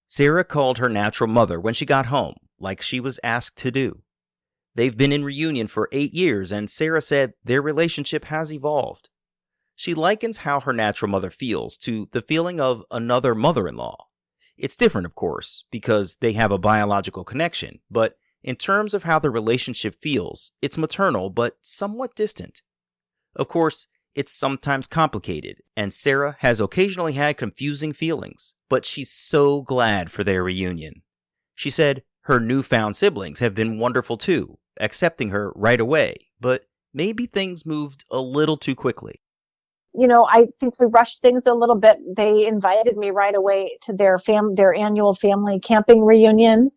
Sara called her natural mother when she got home, like she was asked to do. They've been in reunion for 8 years, and Sara said their relationship has evolved. She likens how her natural mother feels to the feeling of another mother-in-law. It's different, of course, because they have a biological connection, but in terms of how the relationship feels, it's maternal but somewhat distant. Of course, it's sometimes complicated, and Sara has occasionally had confusing feelings, but she's so glad for their reunion. She said her newfound siblings have been wonderful too, accepting her right away, but maybe things moved a little too quickly. I think we rushed things a little bit. They invited me right away to their annual family camping reunion.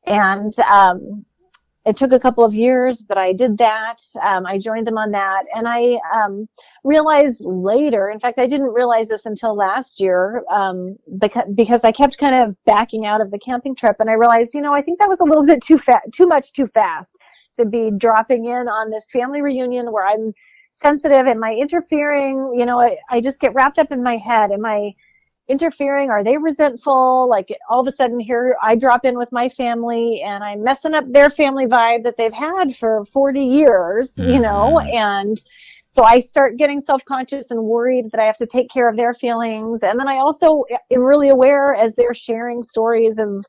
And it took a couple of years, but I did that. I joined them on that. And I realized later, in fact, I didn't realize this until last year, because I kept kind of backing out of the camping trip. And I realized, I think that was a little bit too much too fast to be dropping in on this family reunion where I'm sensitive. Am I interfering? I just get wrapped up in my head. Am I interfering? Are they resentful? Like, all of a sudden here I drop in with my family and I'm messing up their family vibe that they've had for 40 years, and so I start getting self-conscious and worried that I have to take care of their feelings. And then I also am really aware, as they're sharing stories of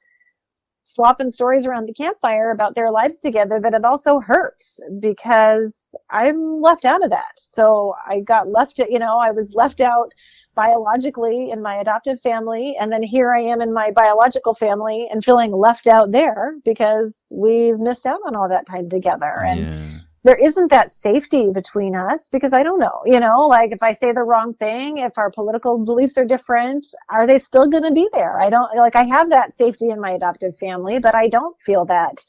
swapping stories around the campfire about their lives together, that it also hurts because I'm left out of that. So I got I was left out biologically in my adoptive family, and then here I am in my biological family and feeling left out there because we've missed out on all that time together. And there isn't that safety between us because I don't know, like, if I say the wrong thing, if our political beliefs are different, are they still going to be there? I have that safety in my adoptive family, but I don't feel that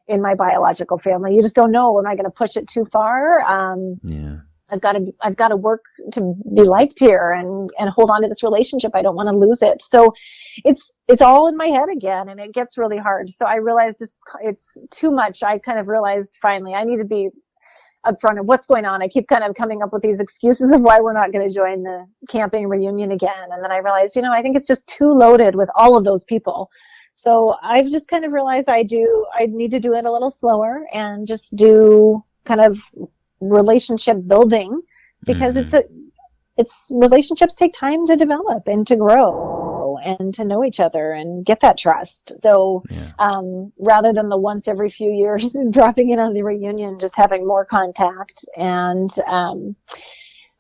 in my biological family. You just don't know. Am I going to push it too far? I've got to work to be liked here and hold on to this relationship. I don't want to lose it. So it's all in my head again, and it gets really hard. So I realized it's too much. I kind of realized finally I need to be upfront of what's going on. I keep kind of coming up with these excuses of why we're not going to join the camping reunion again. And then I realized, I think it's just too loaded with all of those people. So I've just kind of realized I need to do it a little slower and just do kind of relationship building, because it's relationships take time to develop and to grow and to know each other and get that trust. So rather than the once every few years dropping in on the reunion, just having more contact and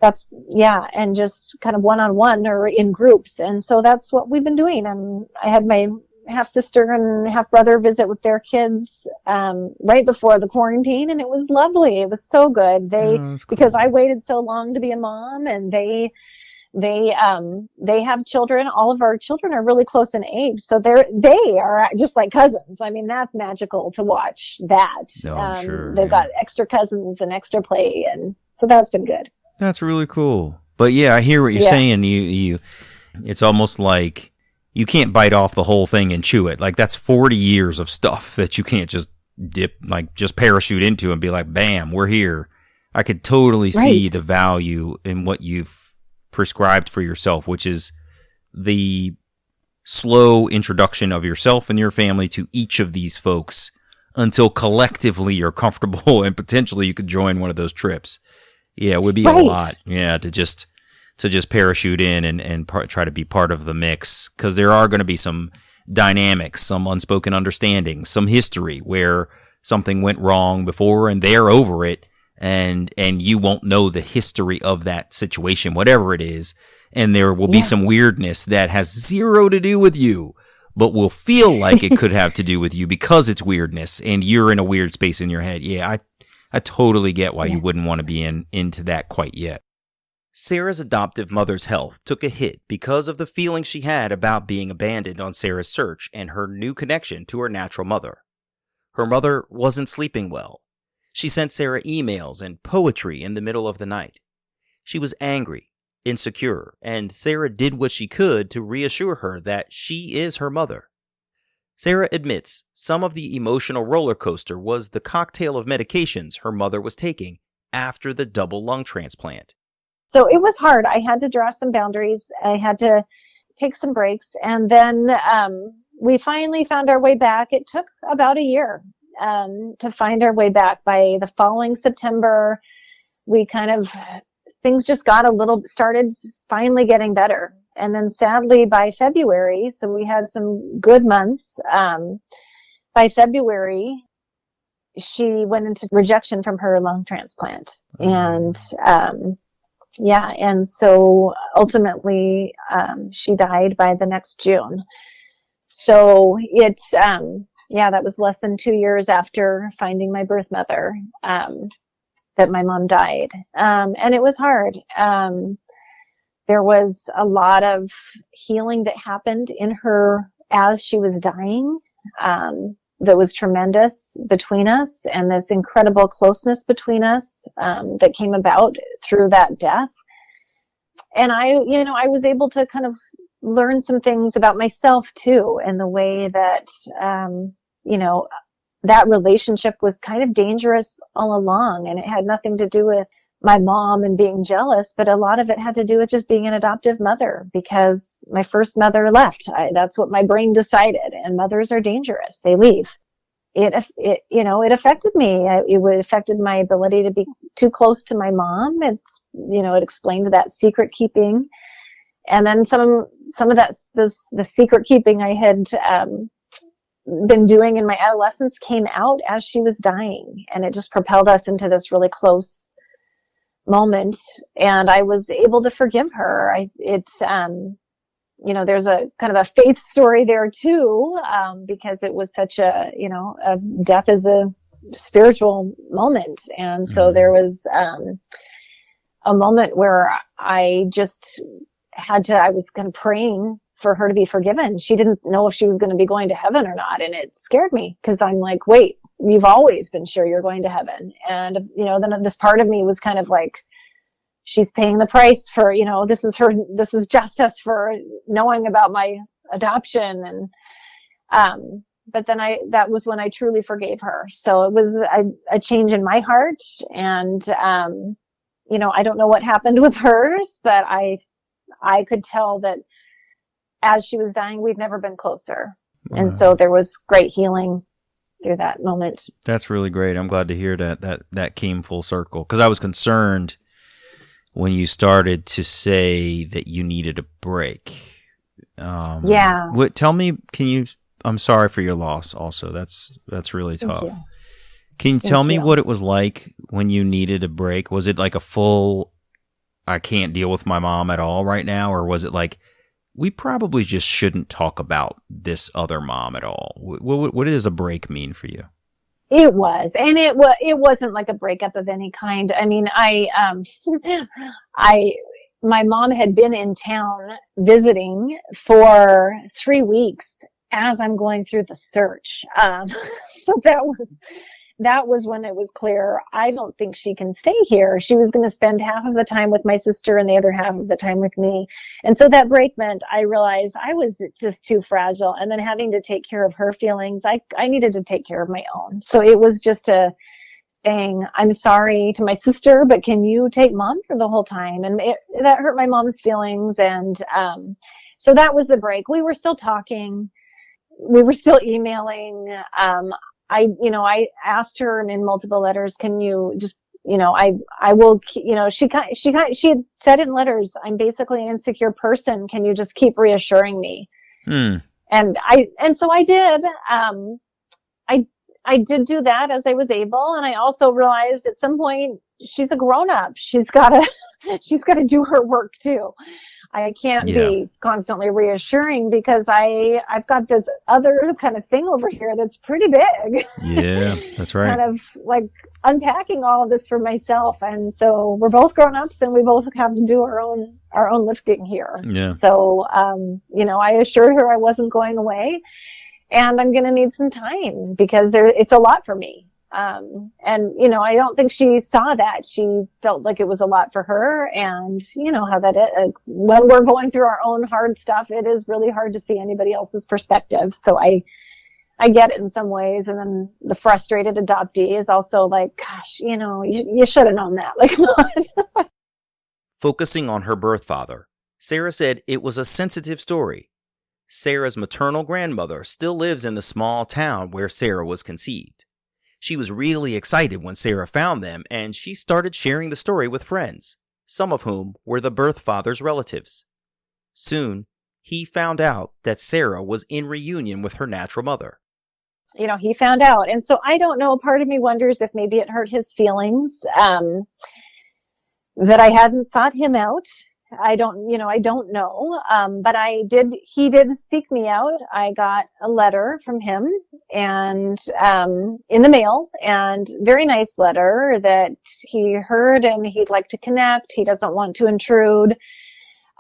and just kind of one-on-one or in groups. And so that's what we've been doing. And I had my half sister and half brother visit with their kids right before the quarantine, and it was lovely. It was so good. Because I waited so long to be a mom, and they have children. All of our children are really close in age, so they are just like cousins. I mean, that's magical to watch that. Sure, they've got extra cousins and extra play, and so that's been good. That's really cool. But yeah, I hear what you're Yeah. saying. It's almost like you can't bite off the whole thing and chew it. Like that's 40 years of stuff that you can't just just parachute into and be like, bam, we're here. I could totally see Right. the value in what you've prescribed for yourself, which is the slow introduction of yourself and your family to each of these folks until collectively you're comfortable and potentially you could join one of those trips. Yeah, it would be a Right. lot. Yeah, to just parachute in and try to be part of the mix, because there are going to be some dynamics, some unspoken understandings, some history where something went wrong before and they're over it, and you won't know the history of that situation, whatever it is, and there will be Yeah. some weirdness that has zero to do with you, but will feel like it could have to do with you because it's weirdness and you're in a weird space in your head. Yeah, I totally get why you wouldn't want to be into that quite yet. Sarah's adoptive mother's health took a hit because of the feeling she had about being abandoned on Sarah's search and her new connection to her natural mother. Her mother wasn't sleeping well. She sent Sarah emails and poetry in the middle of the night. She was angry, insecure, and Sarah did what she could to reassure her that she is her mother. Sarah admits some of the emotional roller coaster was the cocktail of medications her mother was taking after the double lung transplant. So it was hard. I had to draw some boundaries. I had to take some breaks. And then we finally found our way back. It took about a year to find our way back. By the following September, things just started finally getting better. And then sadly by February, so we had some good months. By February, she went into rejection from her lung transplant. And so ultimately, she died by the next June. So that was less than 2 years after finding my birth mother, that my mom died. And it was hard. There was a lot of healing that happened in her as she was dying. That was tremendous between us, and this incredible closeness between us that came about through that death. And I was able to kind of learn some things about myself too, and the way that, that relationship was kind of dangerous all along, and it had nothing to do with my mom and being jealous, but a lot of it had to do with just being an adoptive mother, because my first mother left. That's what my brain decided, and mothers are dangerous. They leave. It affected me. It affected my ability to be too close to my mom. It explained that secret keeping. And then some of the secret keeping I had, been doing in my adolescence came out as she was dying, and it just propelled us into this really close moment, and I was able to forgive her. There's a kind of a faith story there too, because it was such a death is a spiritual moment. And so there was, a moment where I just I was kind of praying for her to be forgiven. She didn't know if she was going to be going to heaven or not. And it scared me, because I'm like, wait, you've always been sure you're going to heaven. And, then this part of me was kind of like, she's paying the price for, this is justice for knowing about my adoption. And, but then that was when I truly forgave her. So it was a change in my heart. And, I don't know what happened with hers, but I could tell that as she was dying, we've never been closer. Wow. And so there was great healing through that moment. That's really great. I'm glad to hear that came full circle, because I was concerned when you started to say that you needed a break. Yeah. Tell me, I'm sorry for your loss also. That's really tough. Can you tell me what it was like when you needed a break? Was it like a full, I can't deal with my mom at all right now? Or was it like, we probably just shouldn't talk about this other mom at all? What does a break mean for you? It was, and it wasn't like a breakup of any kind. I mean, my mom had been in town visiting for 3 weeks as I'm going through the search. So that was, that was when it was clear, I don't think she can stay here. She was going to spend half of the time with my sister and the other half of the time with me. And so that break meant I realized I was just too fragile. And then having to take care of her feelings, I needed to take care of my own. So it was just saying, I'm sorry to my sister, but can you take mom for the whole time? And that hurt my mom's feelings. And so that was the break. We were still talking. We were still emailing. I asked her in multiple letters, can you just, I will, she had said in letters, I'm basically an insecure person. Can you just keep reassuring me? And so I did. I did do that as I was able. And I also realized at some point she's a grown up. She's gotta do her work too. I can't be constantly reassuring because I've got this other kind of thing over here that's pretty big. Yeah, that's right. Kind of like unpacking all of this for myself. And so we're both grown ups and we both have to do our own lifting here. Yeah. So, I assured her I wasn't going away and I'm going to need some time because it's a lot for me. I don't think she saw that. She felt like it was a lot for her. And you know how that is. When we're going through our own hard stuff, it is really hard to see anybody else's perspective. So I get it in some ways. And then the frustrated adoptee is also like, gosh, you should have known that. Like, Focusing on her birth father, Sara said it was a sensitive story. Sara's maternal grandmother still lives in the small town where Sara was conceived. She was really excited when Sara found them, and she started sharing the story with friends, some of whom were the birth father's relatives. Soon, he found out that Sara was in reunion with her natural mother. He found out. And so I don't know, part of me wonders if maybe it hurt his feelings, that I hadn't sought him out. I don't know. But he did seek me out. I got a letter from him and, in the mail, and very nice letter that he heard and he'd like to connect. He doesn't want to intrude.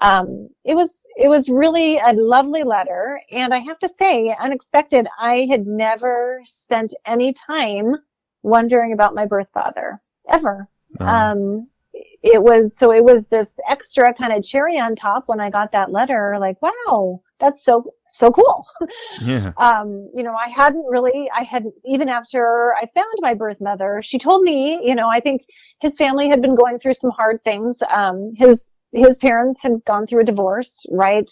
It was really a lovely letter. And I have to say, unexpected, I had never spent any time wondering about my birth father ever. It was this extra kind of cherry on top when I got that letter, like, wow, that's so cool. Yeah. I hadn't, even after I found my birth mother, she told me, I think his family had been going through some hard things. His parents had gone through a divorce, right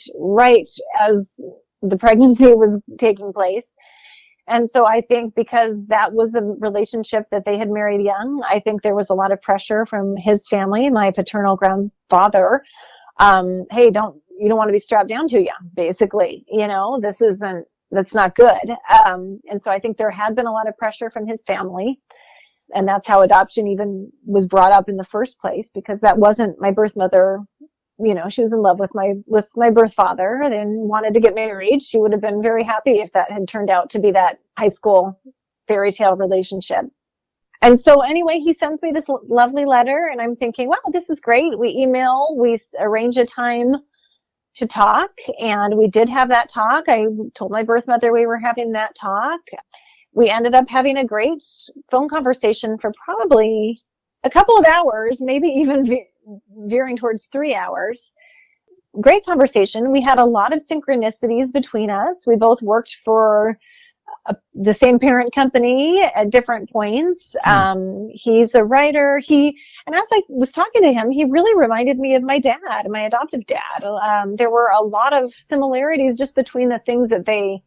as the pregnancy was taking place. And so I think because that was a relationship that they had married young, I think there was a lot of pressure from his family, my paternal grandfather. Hey, you don't want to be strapped down too young, basically. That's not good. And so I think there had been a lot of pressure from his family. And that's how adoption even was brought up in the first place, because that wasn't my birth mother. She was in love with my birth father and wanted to get married. She would have been very happy if that had turned out to be that high school fairy tale relationship. And so anyway, he sends me this lovely letter and I'm thinking, wow, this is great. We email, we arrange a time to talk, and we did have that talk. I told my birth mother we were having that talk. We ended up having a great phone conversation for probably a couple of hours, maybe even veering towards 3 hours. Great conversation. We had a lot of synchronicities between us. We both worked for the same parent company at different points. He's a writer. And as I was talking to him, he really reminded me of my dad, my adoptive dad. There were a lot of similarities just between the things that they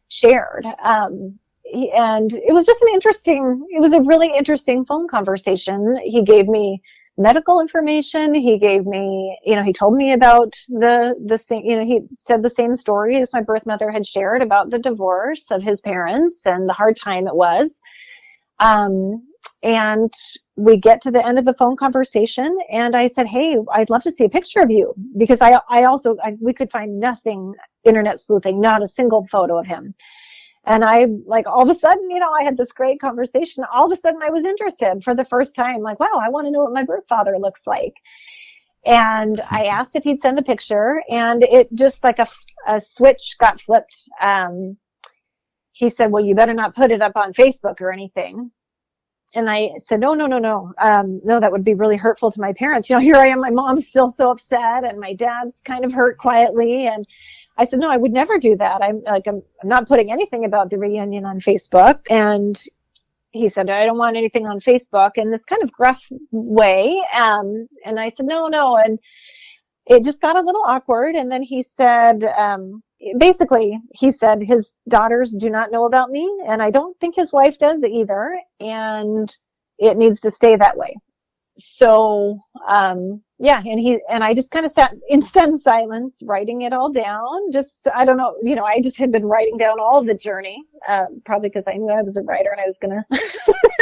shared. And it was just it was a really interesting phone conversation. He gave me medical information. He gave me, he told me about the same, he said the same story as my birth mother had shared about the divorce of his parents and the hard time it was. And we get to the end of the phone conversation and I said, hey, I'd love to see a picture of you, because we could find nothing internet sleuthing, not a single photo of him. And all of a sudden, I had this great conversation. All of a sudden I was interested for the first time, like, wow, I want to know what my birth father looks like. And I asked if he'd send a picture, and it just like a switch got flipped. He said, well, you better not put it up on Facebook or anything. And I said, no, no, no, no. No, that would be really hurtful to my parents. Here I am. My mom's still so upset and my dad's kind of hurt quietly. And I said, no, I would never do that. I'm not putting anything about the reunion on Facebook. And he said, I don't want anything on Facebook, in this kind of gruff way. And I said, no, no. And it just got a little awkward. And then he said, basically, he said his daughters do not know about me, and I don't think his wife does either, and it needs to stay that way. So, yeah, and I just kind of sat in stunned silence, writing it all down. Just, I don't know, I just had been writing down all of the journey, probably because I knew I was a writer and I was going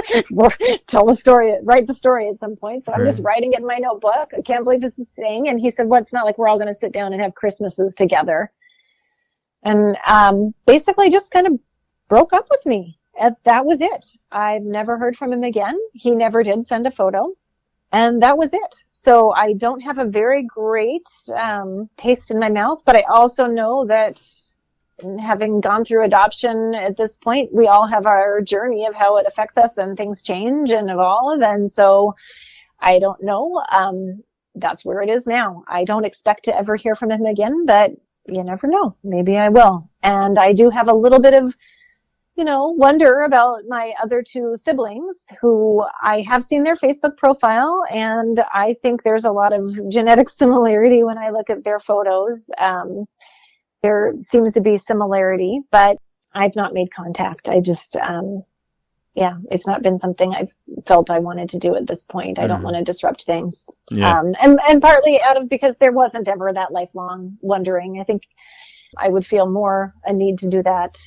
to tell the story, write the story at some point. So I'm just writing it in my notebook. I can't believe this is saying. And he said, well, it's not like we're all going to sit down and have Christmases together. And, basically just kind of broke up with me. And that was it. I've never heard from him again. He never did send a photo. And that was it. So I don't have a very great taste in my mouth, but I also know that having gone through adoption at this point, we all have our journey of how it affects us, and things change and evolve. And so I don't know. That's where it is now. I don't expect to ever hear from him again, but you never know. Maybe I will. And I do have a little bit of wonder about my other two siblings, who I have seen their Facebook profile, and I think there's a lot of genetic similarity when I look at their photos. There seems to be similarity, but I've not made contact. I just, it's not been something I've felt I wanted to do at this point. I don't want to disrupt things. Yeah. And partly because there wasn't ever that lifelong wondering. I think I would feel more a need to do that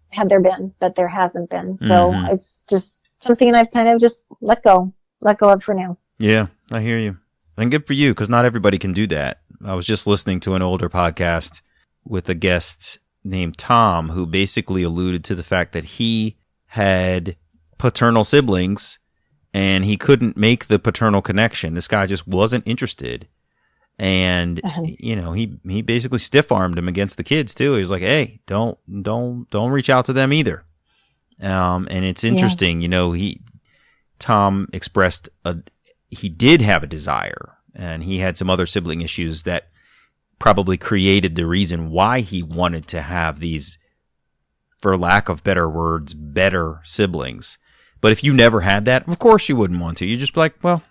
had there been, but there hasn't been. So it's just something I've kind of just let go of for now. Yeah, I hear you. And good for you, because not everybody can do that. I was just listening to an older podcast with a guest named Tom, who basically alluded to the fact that he had paternal siblings and he couldn't make the paternal connection. This guy just wasn't interested. And, he basically stiff-armed him against the kids too. He was like, hey, don't reach out to them either. And it's interesting, Tom expressed he did have a desire, and he had some other sibling issues that probably created the reason why he wanted to have these, for lack of better words, better siblings. But if you never had that, of course you wouldn't want to. You'd just be like, well,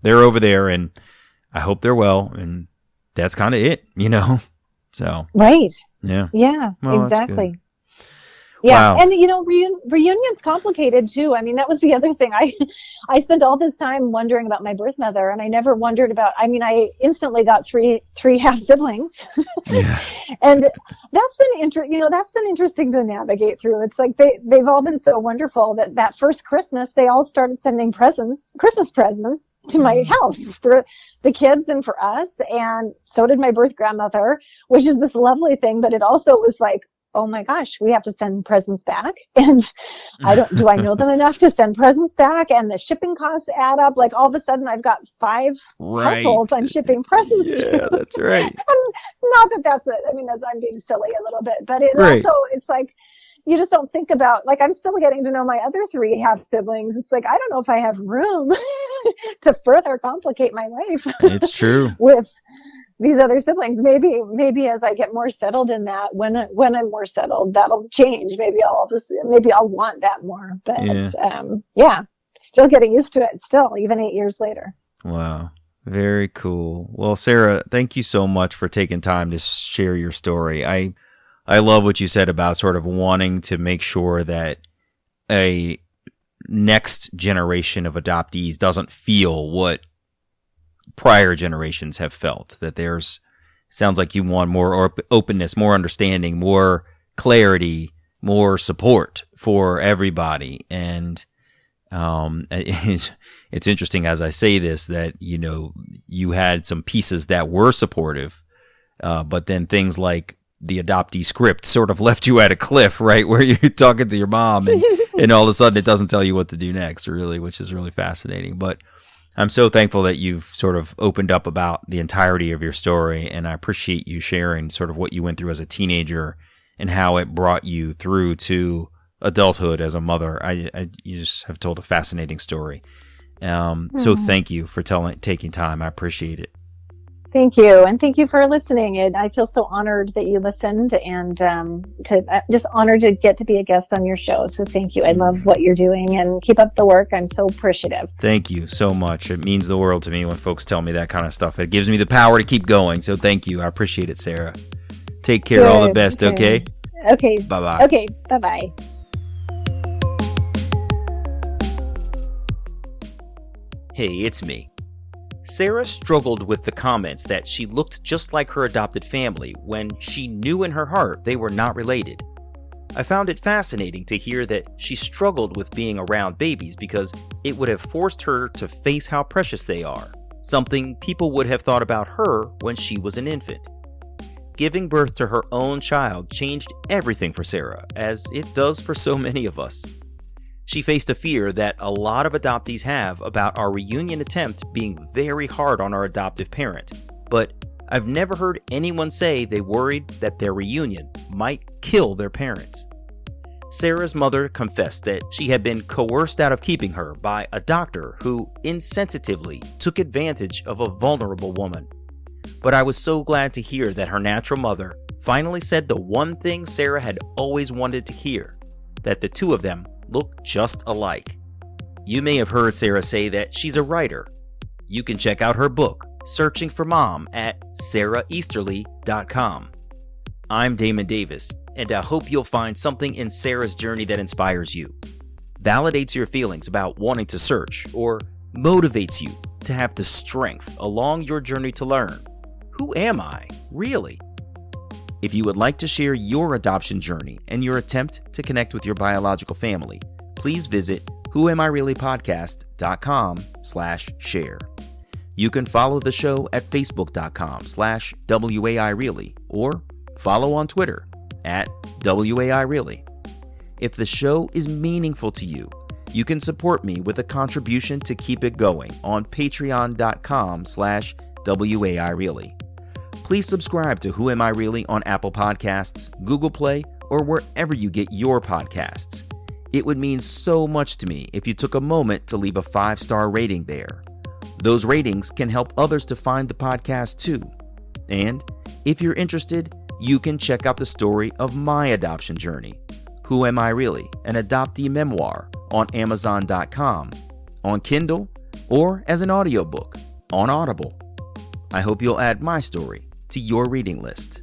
they're over there, and I hope they're well, and that's kind of it, So right, yeah, well, exactly. Yeah, wow. And reunion's complicated too. I mean, that was the other thing. I spent all this time wondering about my birth mother, and I never wondered about. I mean, I instantly got three half siblings, and that's been interesting to navigate through. It's like they've all been so wonderful that first Christmas they all started sending Christmas presents to my house for the kids and for us, and so did my birth grandmother, which is this lovely thing. But it also was like, oh my gosh, we have to send presents back. And do I know them enough to send presents back? And the shipping costs add up. Like all of a sudden I've got 5 households I'm shipping presents to. Yeah, that's right. And not that that's it. I mean, I'm being silly a little bit, but also, it's like, you just don't think about, like, I'm still getting to know my other 3 half siblings. It's like, I don't know if I have room to further complicate my life. It's true. With these other siblings. Maybe as I get more settled in that, when I'm more settled, that'll change. Maybe I'll want that more. But still getting used to it. Still, even 8 years later. Wow, very cool. Well, Sara, thank you so much for taking time to share your story. I love what you said about sort of wanting to make sure that a next generation of adoptees doesn't feel what prior generations have felt, that sounds like you want more openness, more understanding, more clarity, more support for everybody. And it's interesting as I say this that, you had some pieces that were supportive, but then things like the adoptee script sort of left you at a cliff, right? Where you're talking to your mom and all of a sudden it doesn't tell you what to do next, really, which is really fascinating. But I'm so thankful that you've sort of opened up about the entirety of your story, and I appreciate you sharing sort of what you went through as a teenager and how it brought you through to adulthood as a mother. You just have told a fascinating story. So thank you for taking time. I appreciate it. Thank you. And thank you for listening. And I feel so honored that you listened, and just honored to get to be a guest on your show. So thank you. I love what you're doing, and keep up the work. I'm so appreciative. Thank you so much. It means the world to me when folks tell me that kind of stuff. It gives me the power to keep going. So thank you. I appreciate it, Sara. Take care. All the best. Okay. Okay. Bye-bye. Okay. Bye-bye. Hey, it's me. Sara struggled with the comments that she looked just like her adopted family when she knew in her heart they were not related. I found it fascinating to hear that she struggled with being around babies because it would have forced her to face how precious they are, something people would have thought about her when she was an infant. Giving birth to her own child changed everything for Sara, as it does for so many of us. She faced a fear that a lot of adoptees have about our reunion attempt being very hard on our adoptive parent, but I've never heard anyone say they worried that their reunion might kill their parents. Sara's mother confessed that she had been coerced out of keeping her by a doctor who insensitively took advantage of a vulnerable woman. But I was so glad to hear that her natural mother finally said the one thing Sara had always wanted to hear, that the two of them look just alike. You may have heard Sara say that she's a writer. You can check out her book, Searching for Mom, at saraeasterly.com. I'm Damon Davis, and I hope you'll find something in Sara's journey that inspires you, validates your feelings about wanting to search, or motivates you to have the strength along your journey to learn, who am I, really? If you would like to share your adoption journey and your attempt to connect with your biological family, please visit whoamireallypodcast.com/share. You can follow the show at facebook.com/WAIReally or follow on Twitter at WAIReally. If the show is meaningful to you, you can support me with a contribution to keep it going on patreon.com/WAIReally. Please subscribe to Who Am I Really on Apple Podcasts, Google Play, or wherever you get your podcasts. It would mean so much to me if you took a moment to leave a 5-star rating there. Those ratings can help others to find the podcast too. And if you're interested, you can check out the story of my adoption journey, Who Am I Really? An Adoptee Memoir, on Amazon.com, on Kindle, or as an audiobook on Audible. I hope you'll add my story to your reading list.